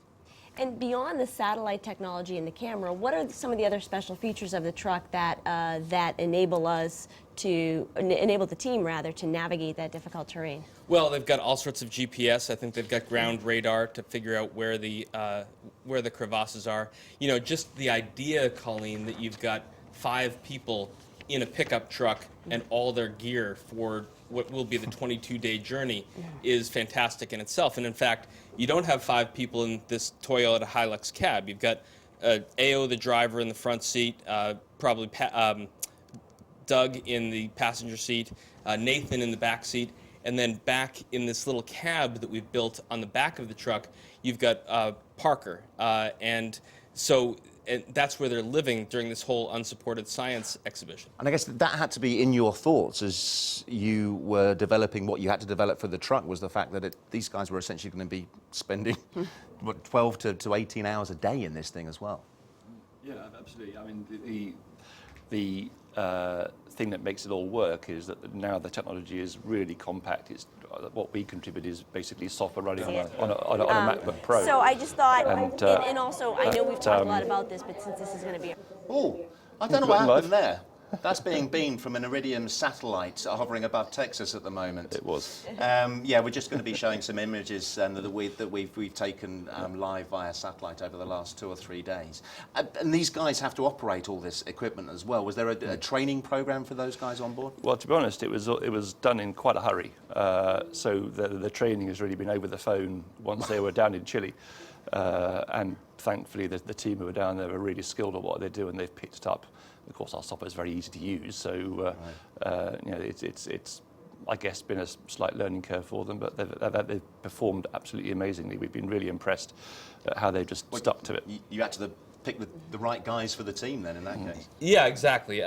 And beyond the satellite technology and the camera, what are some of the other special features of the truck that enable the team rather to navigate that difficult terrain? Well, they've got all sorts of GPS. I think they've got ground radar to figure out where the crevasses are. You know, just the idea, Colleen, that you've got 5 people in a pickup truck and all their gear for what will be the 22-day journey is fantastic in itself. And in fact, you don't have 5 people in this Toyota Hilux cab. You've got AO, the driver, in the front seat, probably Doug in the passenger seat, Nathan in the back seat, and then back in this little cab that we've built on the back of the truck, you've got Parker. And that's where they're living during this whole unsupported science exhibition. And I guess that had to be in your thoughts as you were developing what you had to develop for the truck, was the fact that these guys were essentially going to be spending 12 to 18 hours a day in this thing as well. Yeah, absolutely. I mean, the thing that makes it all work is that now the technology is really compact. It's what we contribute is basically software running on a MacBook Pro. So I just thought, and also I know we've talked a lot about this, but since this is going to be... Oh, I don't know what happened there. That's being beamed from an Iridium satellite hovering above Texas at the moment. It was. Yeah, we're just going to be showing some images that we've taken live via satellite over the last 2 or 3 days. And these guys have to operate all this equipment as well. Was there a training program for those guys on board? Well, to be honest, it was done in quite a hurry. So the training has really been over the phone once they were down in Chile. And thankfully, the team who were down there are really skilled at what they do, and they've picked it up. Of course, our software is very easy to use, so you know, it's I guess been a slight learning curve for them, but they've performed absolutely amazingly. We've been really impressed at how they've just stuck to it. You had to pick the right guys for the team then, in that case. Yeah, exactly.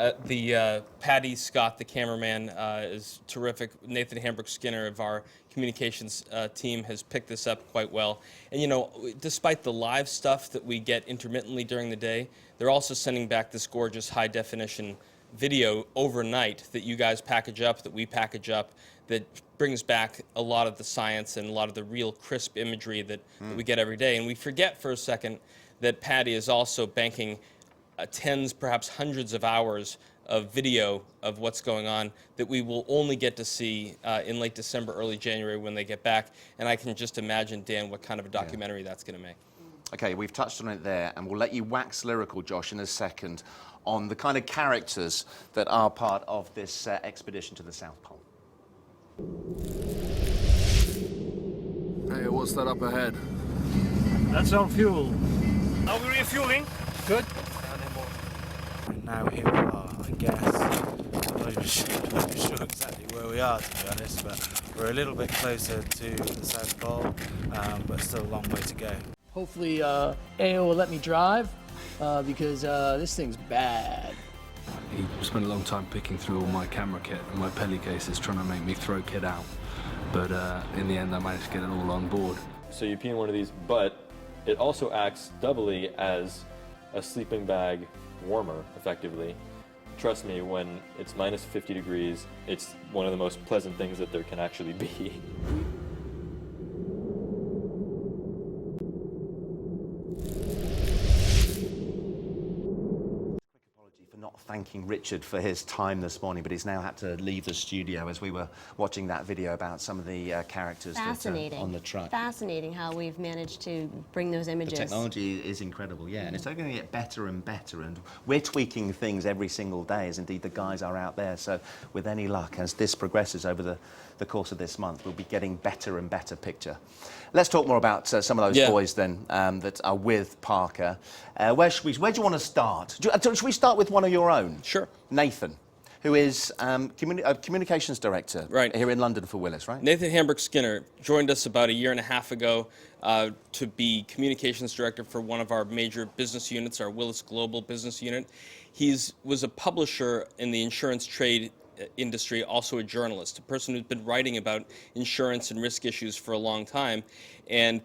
Patty Scott, the cameraman, is terrific. Nathan Hambrick-Skinner of our communications team has picked this up quite well. And you know, despite the live stuff that we get intermittently during the day, they're also sending back this gorgeous high-definition video overnight that you guys package up, that we package up, that brings back a lot of the science and a lot of the real crisp imagery that we get every day. And we forget for a second that Patty is also banking tens, perhaps hundreds of hours of video of what's going on that we will only get to see in late December, early January when they get back. And I can just imagine, Dan, what kind of a documentary that's going to make. Okay, we've touched on it there, and we'll let you wax lyrical, Josh, in a second on the kind of characters that are part of this expedition to the South Pole. Hey, what's that up ahead? That's our fuel. Are we refueling? Good. And now here we are, I guess. I'm not even sure exactly where we are, to be honest, but we're a little bit closer to the South Pole, but still a long way to go. Hopefully AO will let me drive because this thing's bad. He spent a long time picking through all my camera kit and my Pelly cases, trying to make me throw kit out. But in the end, I managed to get it all on board. So you pee in one of these, but it also acts doubly as a sleeping bag warmer, effectively. Trust me, when it's minus 50 degrees, it's one of the most pleasant things that there can actually be. Not thanking Richard for his time this morning, but he's now had to leave the studio as we were watching that video about some of the characters that are on the truck. Fascinating how we've managed to bring those images. The technology is incredible, yeah, and it's only going to get better and better, and we're tweaking things every single day, as indeed the guys are out there. So with any luck, as this progresses over the course of this month, we'll be getting better and better picture. Let's talk more about some of those boys then that are with Parker. Where do you want to start? Should we start with one of your own? Sure. Nathan, who is communications director here in London for Willis, right? Nathan Hambrick-Skinner joined us about a year and a half ago to be communications director for one of our major business units, our Willis Global business unit. He was a publisher in the insurance trade industry, also a journalist, a person who's been writing about insurance and risk issues for a long time.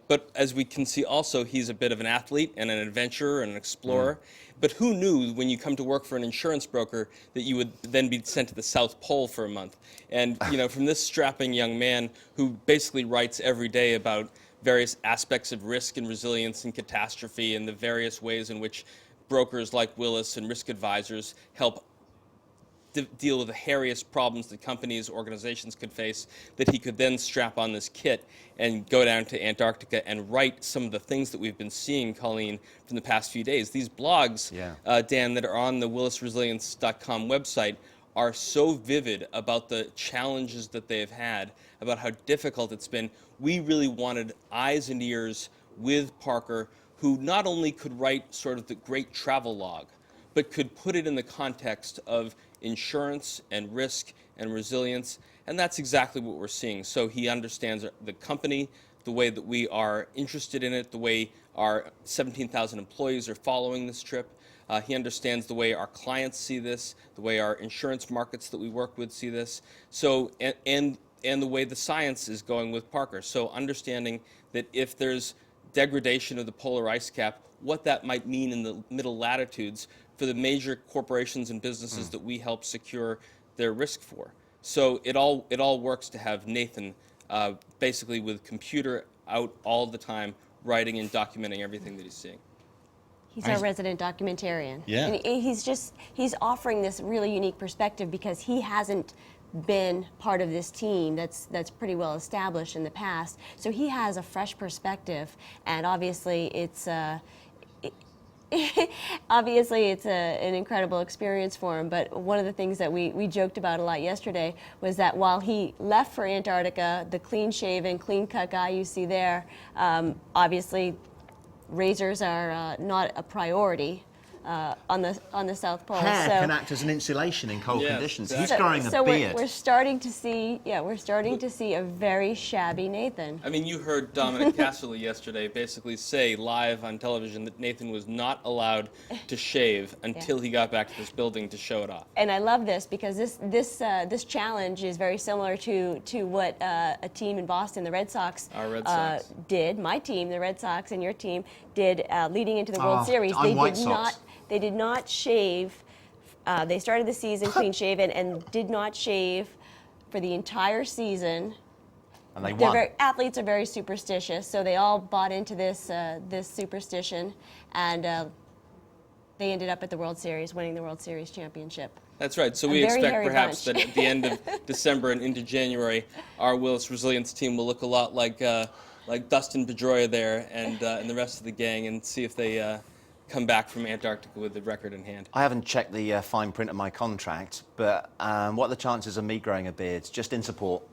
But as we can see also, he's a bit of an athlete and an adventurer and an explorer. But who knew when you come to work for an insurance broker that you would then be sent to the South Pole for a month? And you know, from this strapping young man who basically writes every day about various aspects of risk and resilience and catastrophe and the various ways in which brokers like Willis and risk advisors help deal with the hairiest problems that companies, organizations could face, that he could then strap on this kit and go down to Antarctica and write some of the things that we've been seeing, Colleen, from the past few days. These blogs, Dan, that are on the willisresilience.com website are so vivid about the challenges that they've had, about how difficult it's been. We really wanted eyes and ears with Parker, who not only could write sort of the great travel log, but could put it in the context of insurance and risk and resilience, and that's exactly what we're seeing. So he understands the company, the way that we are interested in it, the way our 17,000 employees are following this trip. He understands the way our clients see this, the way our insurance markets that we work with see this, so and the way the science is going with Parker. So understanding that if there's degradation of the polar ice cap, what that might mean in the middle latitudes for the major corporations and businesses that we help secure their risk for. So it all works to have Nathan basically with computer out all the time, writing and documenting everything that he's seeing. He's our resident documentarian. Yeah. And he's offering this really unique perspective because he hasn't been part of this team that's pretty well established in the past. So he has a fresh perspective, and obviously it's an incredible experience for him. But one of the things that we joked about a lot yesterday was that while he left for Antarctica, the clean-shaven, clean-cut guy you see there, obviously razors are not a priority on the South Pole. Hair so, can act as an insulation in cold conditions. Exactly. He's growing a beard. We're starting to see, we're starting to see a very shabby Nathan. I mean, you heard Dominic Casserly yesterday basically say live on television that Nathan was not allowed to shave until he got back to this building to show it off. And I love this because this challenge is very similar to what a team in Boston, the Red Sox, Our Red Sox. did. My team, the Red Sox, and your team did leading into the World Series. I'm White Sox. They did not shave. They started the season clean shaven and did not shave for the entire season. And they won. Athletes are very superstitious, so they all bought into this superstition, and they ended up at the World Series, winning the World Series championship. That's right. So we expect perhaps that at the end of December and into January, our Willis Resilience team will look a lot like Dustin Pedroia there and the rest of the gang, and see if they come back from Antarctica with the record in hand. I haven't checked the fine print of my contract, but what are the chances of me growing a beard? Just in support.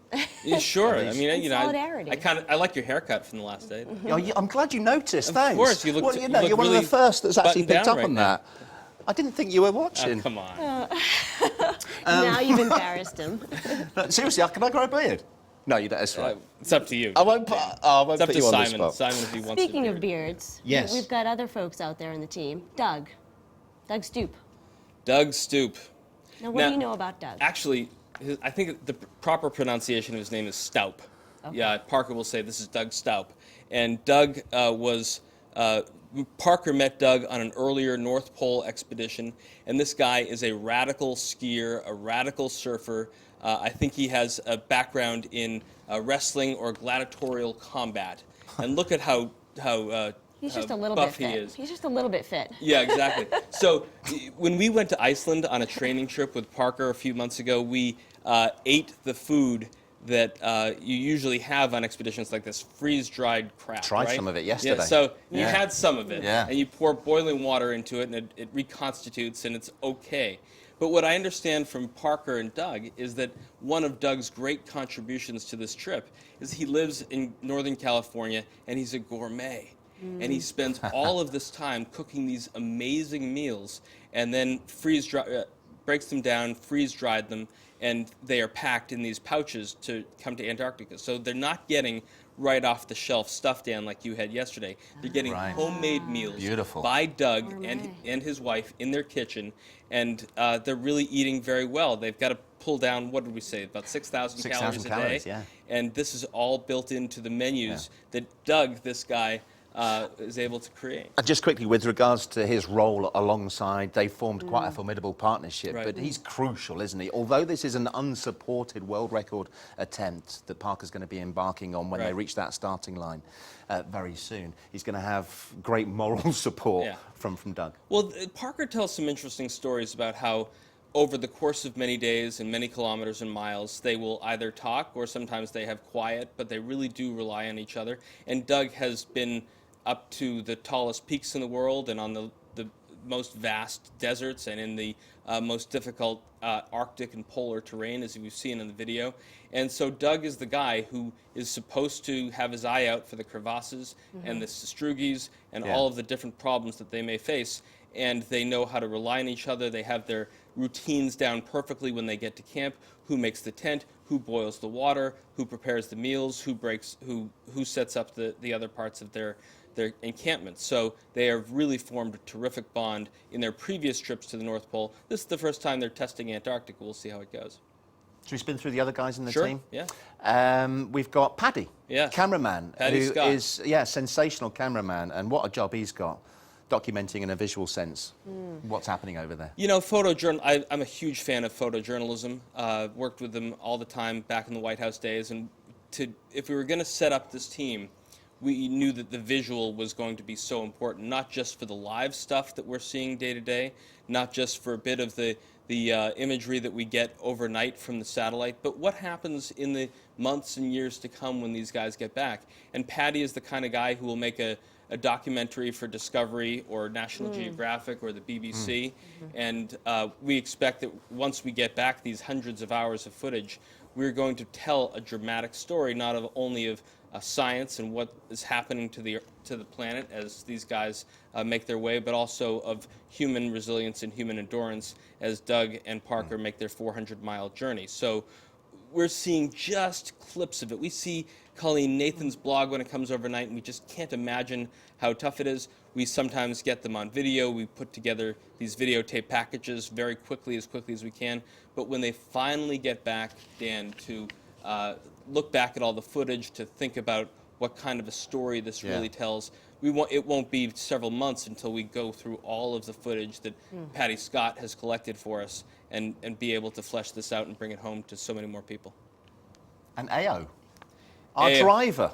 Yeah, sure. I mean, solidarity. I like your haircut from the last day. I'm glad you noticed. Of Thanks. course, you look. Well, you you're look one really of the first that's actually buttoned picked down up on right now. that. I didn't think you were watching. Oh, come on. Now you've embarrassed him. Seriously, can I grow a beard? No, you don't. That's right. It's up to you. I won't put, it's up put to you on the Simon. spot. Simon, if he wants to. Speaking of beards, yes, we've got other folks out there in the team. Doug Stoop. Doug Stoop. Now, what do you know about Doug? Actually, I think the proper pronunciation of his name is Staup. Okay. Yeah, Parker will say this is Doug Staup. And Doug Parker met Doug on an earlier North Pole expedition, and this guy is a radical skier, a radical surfer. I think he has a background in wrestling or gladiatorial combat. And look at how He's just a little buff bit fit. he is. He's just a little bit fit. Yeah, exactly. So when we went to Iceland on a training trip with Parker a few months ago, we ate the food that you usually have on expeditions like this, freeze-dried crap. Tried right? some of it yesterday. Yeah, so you had some of it, yeah. and you pour boiling water into it, and it reconstitutes, and it's okay. But what I understand from Parker and Doug is that one of Doug's great contributions to this trip is he lives in Northern California, and he's a gourmet. And he spends all of this time cooking these amazing meals, and then breaks them down, freeze-dried them, and they are packed in these pouches to come to Antarctica. So they're not getting right off the shelf stuff, Dan, like you had yesterday. They're getting homemade meals by Doug and his wife in their kitchen, and they're really eating very well. They've got to pull down, what did we say, about 6,000 calories a day? Yeah. And this is all built into the menus that Doug, this guy, is able to create. Just quickly, with regards to his role alongside, they formed quite a formidable partnership, but he's crucial, isn't he? Although this is an unsupported world record attempt that Parker's going to be embarking on when they reach that starting line very soon, he's going to have great moral support from Doug. Well, Parker tells some interesting stories about how over the course of many days and many kilometers and miles, they will either talk or sometimes they have quiet, but they really do rely on each other. And Doug has been up to the tallest peaks in the world and on the most vast deserts and in the most difficult Arctic and polar terrain, as we've seen in the video. And so Doug is the guy who is supposed to have his eye out for the crevasses and the sastrugies and all of the different problems that they may face. And they know how to rely on each other. They have their routines down perfectly when they get to camp. Who makes the tent? Who boils the water? Who prepares the meals? Who sets up the other parts of their encampment? So they have really formed a terrific bond in their previous trips to the North Pole. This is the first time they're testing Antarctica. We'll see how it goes. Should we spin through the other guys in the Sure, team? yeah. We've got Paddy, cameraman, Paddy who Scott. is sensational cameraman, and what a job he's got, documenting in a visual sense what's happening over there. You know, I'm a huge fan of photojournalism. Worked with them all the time back in the White House days, and if we were going to set up this team, we knew that the visual was going to be so important, not just for the live stuff that we're seeing day to day, not just for a bit of the imagery that we get overnight from the satellite, but what happens in the months and years to come when these guys get back. And Patty is the kind of guy who will make a documentary for Discovery or National Geographic or the BBC, and we expect that once we get back these hundreds of hours of footage, we're going to tell a dramatic story, not only of science and what is happening to the planet as these guys make their way, but also of human resilience and human endurance as Doug and Parker make their 400-mile journey. So we're seeing just clips of it. We see Colleen Nathan's blog when it comes overnight, and we just can't imagine how tough it is. We sometimes get them on video. We put together these videotape packages very quickly as we can. But when they finally get back, Dan, to look back at all the footage, to think about what kind of a story this really tells, it won't be several months until we go through all of the footage that Patty Scott has collected for us and be able to flesh this out and bring it home to so many more people. And Ao, our driver.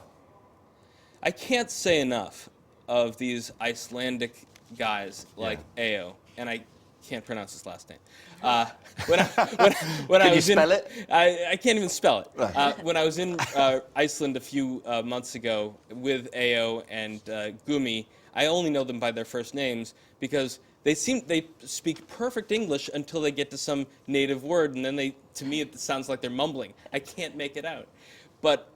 I can't say enough of these Icelandic guys like Ao, and I can't pronounce his last name. When Can you spell it? I can't even spell it. Right. When I was in Iceland a few months ago with Ao and Gumi, I only know them by their first names because they speak perfect English until they get to some native word, and then to me it sounds like they're mumbling. I can't make it out. But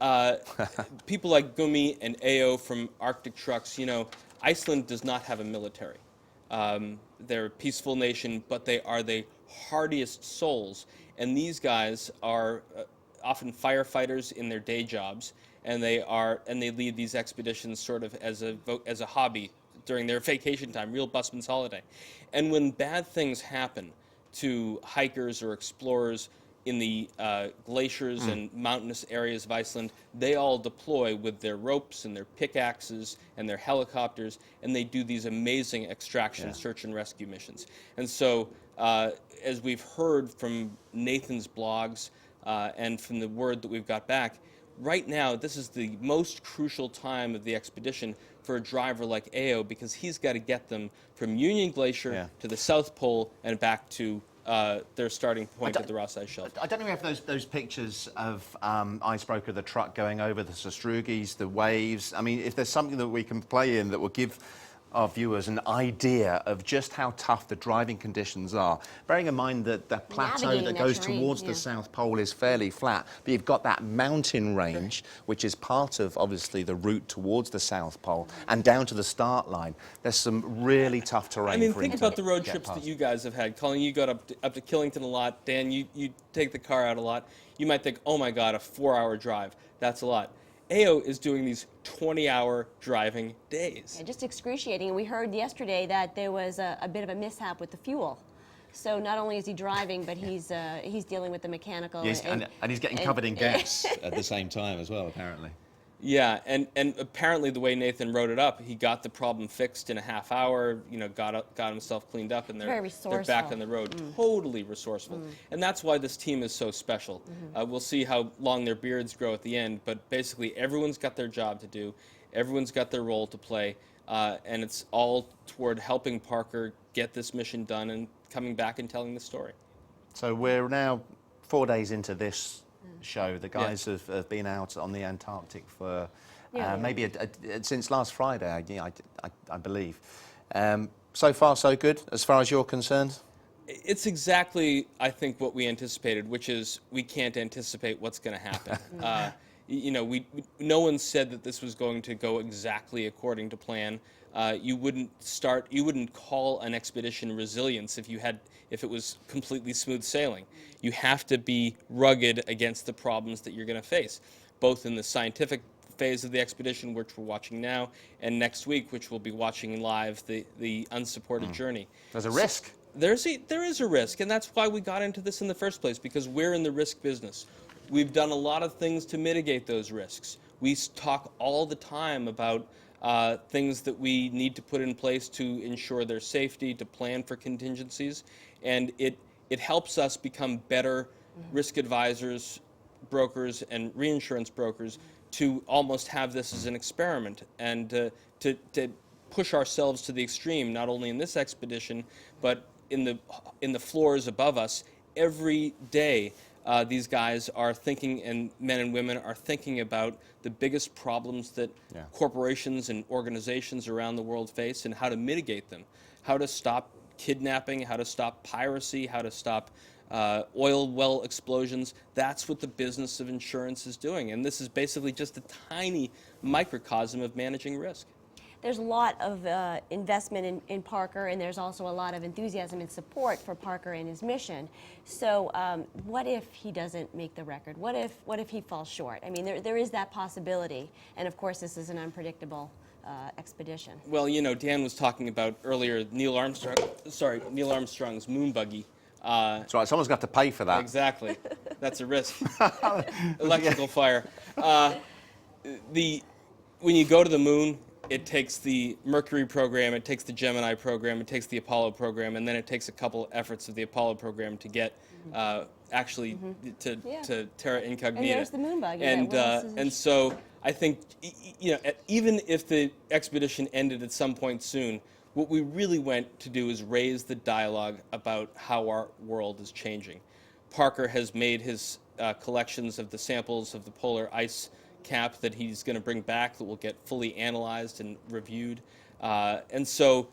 people like Gumi and Ao from Arctic Trucks, Iceland does not have a military. They're a peaceful nation, but they are the hardiest souls. And these guys are often firefighters in their day jobs, and they lead these expeditions sort of as a hobby during their vacation time, real busman's holiday. And when bad things happen to hikers or explorers in the glaciers and mountainous areas of Iceland, they all deploy with their ropes and their pickaxes and their helicopters, and they do these amazing extraction, search and rescue missions. And so, as we've heard from Nathan's blogs and from the word that we've got back, right now this is the most crucial time of the expedition for a driver like Ao, because he's got to get them from Union Glacier to the South Pole and back to their starting point at the Ross Ice Shelf. I don't know if we have those pictures of Icebreaker, the truck going over the Sastrugi's, the waves. I mean, if there's something that we can play in that will give our viewers an idea of just how tough the driving conditions are. Bearing in mind that the plateau that goes towards the South Pole is fairly flat, but you've got that mountain range, which is part of, obviously, the route towards the South Pole, and down to the start line. There's some really tough terrain. I mean, think about the road trips that you guys have had. Colin, you got up to Killington a lot. Dan, you take the car out a lot. You might think, oh my God, a 4-hour drive. That's a lot. Ao is doing these 20-hour driving days. Yeah, just excruciating. And we heard yesterday that there was a bit of a mishap with the fuel. So not only is he driving, but he's dealing with the mechanical. Yes, and he's getting covered in gas at the same time as well, apparently. Yeah, and apparently the way Nathan wrote it up, he got the problem fixed in a half hour, got himself cleaned up, and they're back on the road. Totally resourceful. And that's why this team is so special. We'll see how long their beards grow at the end, but basically everyone's got their job to do, everyone's got their role to play, and it's all toward helping Parker get this mission done and coming back and telling the story. So we're now 4 days into this show. The guys have been out on the Antarctic for maybe since last Friday, I believe. So far, so good, as far as you're concerned? It's exactly, I think, what we anticipated, which is we can't anticipate what's going to happen. No one said that this was going to go exactly according to plan. You wouldn't call an expedition resilience if it was completely smooth sailing. You have to be rugged against the problems that you're going to face, both in the scientific phase of the expedition, which we're watching now, and next week, which we'll be watching live, the unsupported journey. There's a risk. There is a risk, and that's why we got into this in the first place, because we're in the risk business. We've done a lot of things to mitigate those risks. We talk all the time about things that we need to put in place to ensure their safety, to plan for contingencies, and it helps us become better risk advisors, brokers, and reinsurance brokers to almost have this as an experiment and to push ourselves to the extreme, not only in this expedition, but in the floors above us. Every day, these guys are thinking, and men and women are thinking about the biggest problems that corporations and organizations around the world face and how to mitigate them, how to stop kidnapping, how to stop piracy, how to stop oil well explosions. That's what the business of insurance is doing. And this is basically just a tiny microcosm of managing risk. There's a lot of investment in Parker, and there's also a lot of enthusiasm and support for Parker and his mission. So what if he doesn't make the record? What if he falls short? I mean, there is that possibility. And of course, this is an unpredictable expedition. Well, you know, Dan was talking about earlier Neil Armstrong's moon buggy. That's right, someone's got to pay for that. Exactly. That's a risk. Electrical fire. When you go to the moon, it takes the Mercury program, it takes the Gemini program, it takes the Apollo program, and then it takes a couple efforts of the Apollo program to get to Terra Incognita. And there's the moon buggy. And so I think, you know, even if the expedition ended at some point soon, what we really went to do is raise the dialogue about how our world is changing. Parker has made his collections of the samples of the polar ice cap that he's going to bring back that will get fully analyzed and reviewed. And so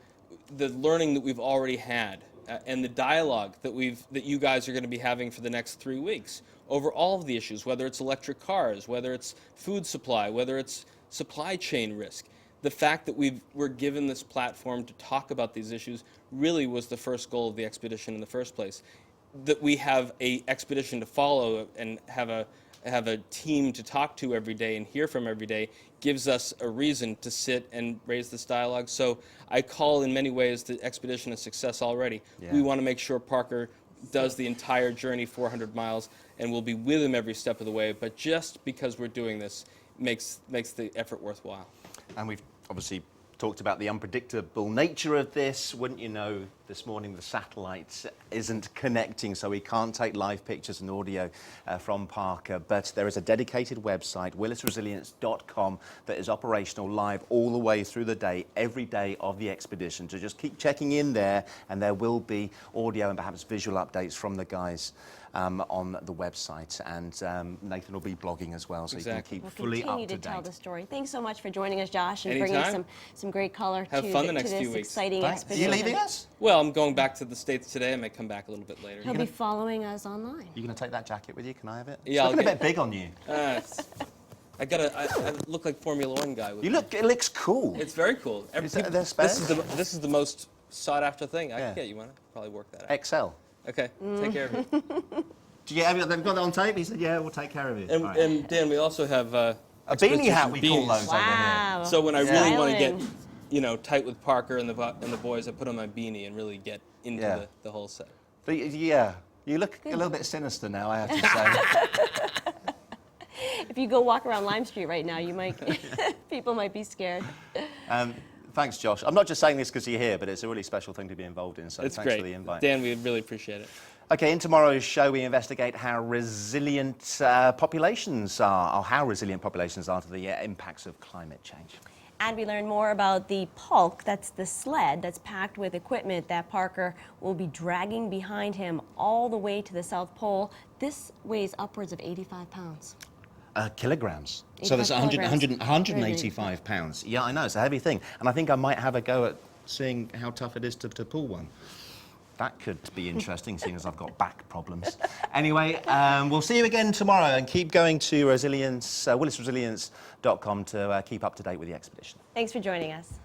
the learning that we've already had and the dialogue that you guys are going to be having for the next 3 weeks over all of the issues, whether it's electric cars, whether it's food supply, whether it's supply chain risk, the fact that we're given this platform to talk about these issues really was the first goal of the expedition in the first place. That we have an expedition to follow and have a team to talk to every day and hear from every day gives us a reason to sit and raise this dialogue. So I call in many ways the expedition a success already. Yeah. We want to make sure Parker does the entire journey, 400 miles, and we'll be with him every step of the way. But just because we're doing this makes the effort worthwhile. And we've obviously talked about the unpredictable nature of this. Wouldn't you know, this morning the satellite isn't connecting, so we can't take live pictures and audio from Parker. But there is a dedicated website, willisresilience.com, that is operational live all the way through the day, every day of the expedition. So just keep checking in there, and there will be audio and perhaps visual updates from the guys on the website. And Nathan will be blogging as well, so you can keep fully up to date. We'll continue to tell the story. Thanks so much for joining us, Josh, and Anytime. bringing some great color Have to fun the next this few weeks. exciting expedition. Are you leaving us? Well, I'm going back to the States today. I may come back a little bit later. He'll be following us online. You going to take that jacket with you? Can I have it? Yeah, it's looking a bit big on you. I look like Formula One guy. With It looks cool. It's very cool. Is that their spares? This is the most sought after thing. I can get you one. Probably work that out. XL. Okay, take care of it. Do you have they've got it on tape? He said, yeah, we'll take care of it. And Dan, we also have a beanie hat. We call those over here. So when I really want to get, tight with Parker and the boys, I put on my beanie and really get into the whole set. Yeah, you look a little bit sinister now, I have to say. If you go walk around Lime Street right now, you might people might be scared. Thanks, Josh. I'm not just saying this because you're here, but it's a really special thing to be involved in. So it's thanks great. for the invite. Dan, we really appreciate it. Okay, in tomorrow's show, we investigate how resilient populations are, or how resilient populations are to the impacts of climate change. And we learn more about the pulk, that's the sled that's packed with equipment that Parker will be dragging behind him all the way to the South Pole. This weighs upwards of 85 pounds. Kilograms. So that's 185 pounds. Yeah, I know, it's a heavy thing. And I think I might have a go at seeing how tough it is to pull one. That could be interesting, seeing as I've got back problems. Anyway, we'll see you again tomorrow, and keep going to willisresilience.com to keep up to date with the expedition. Thanks for joining us.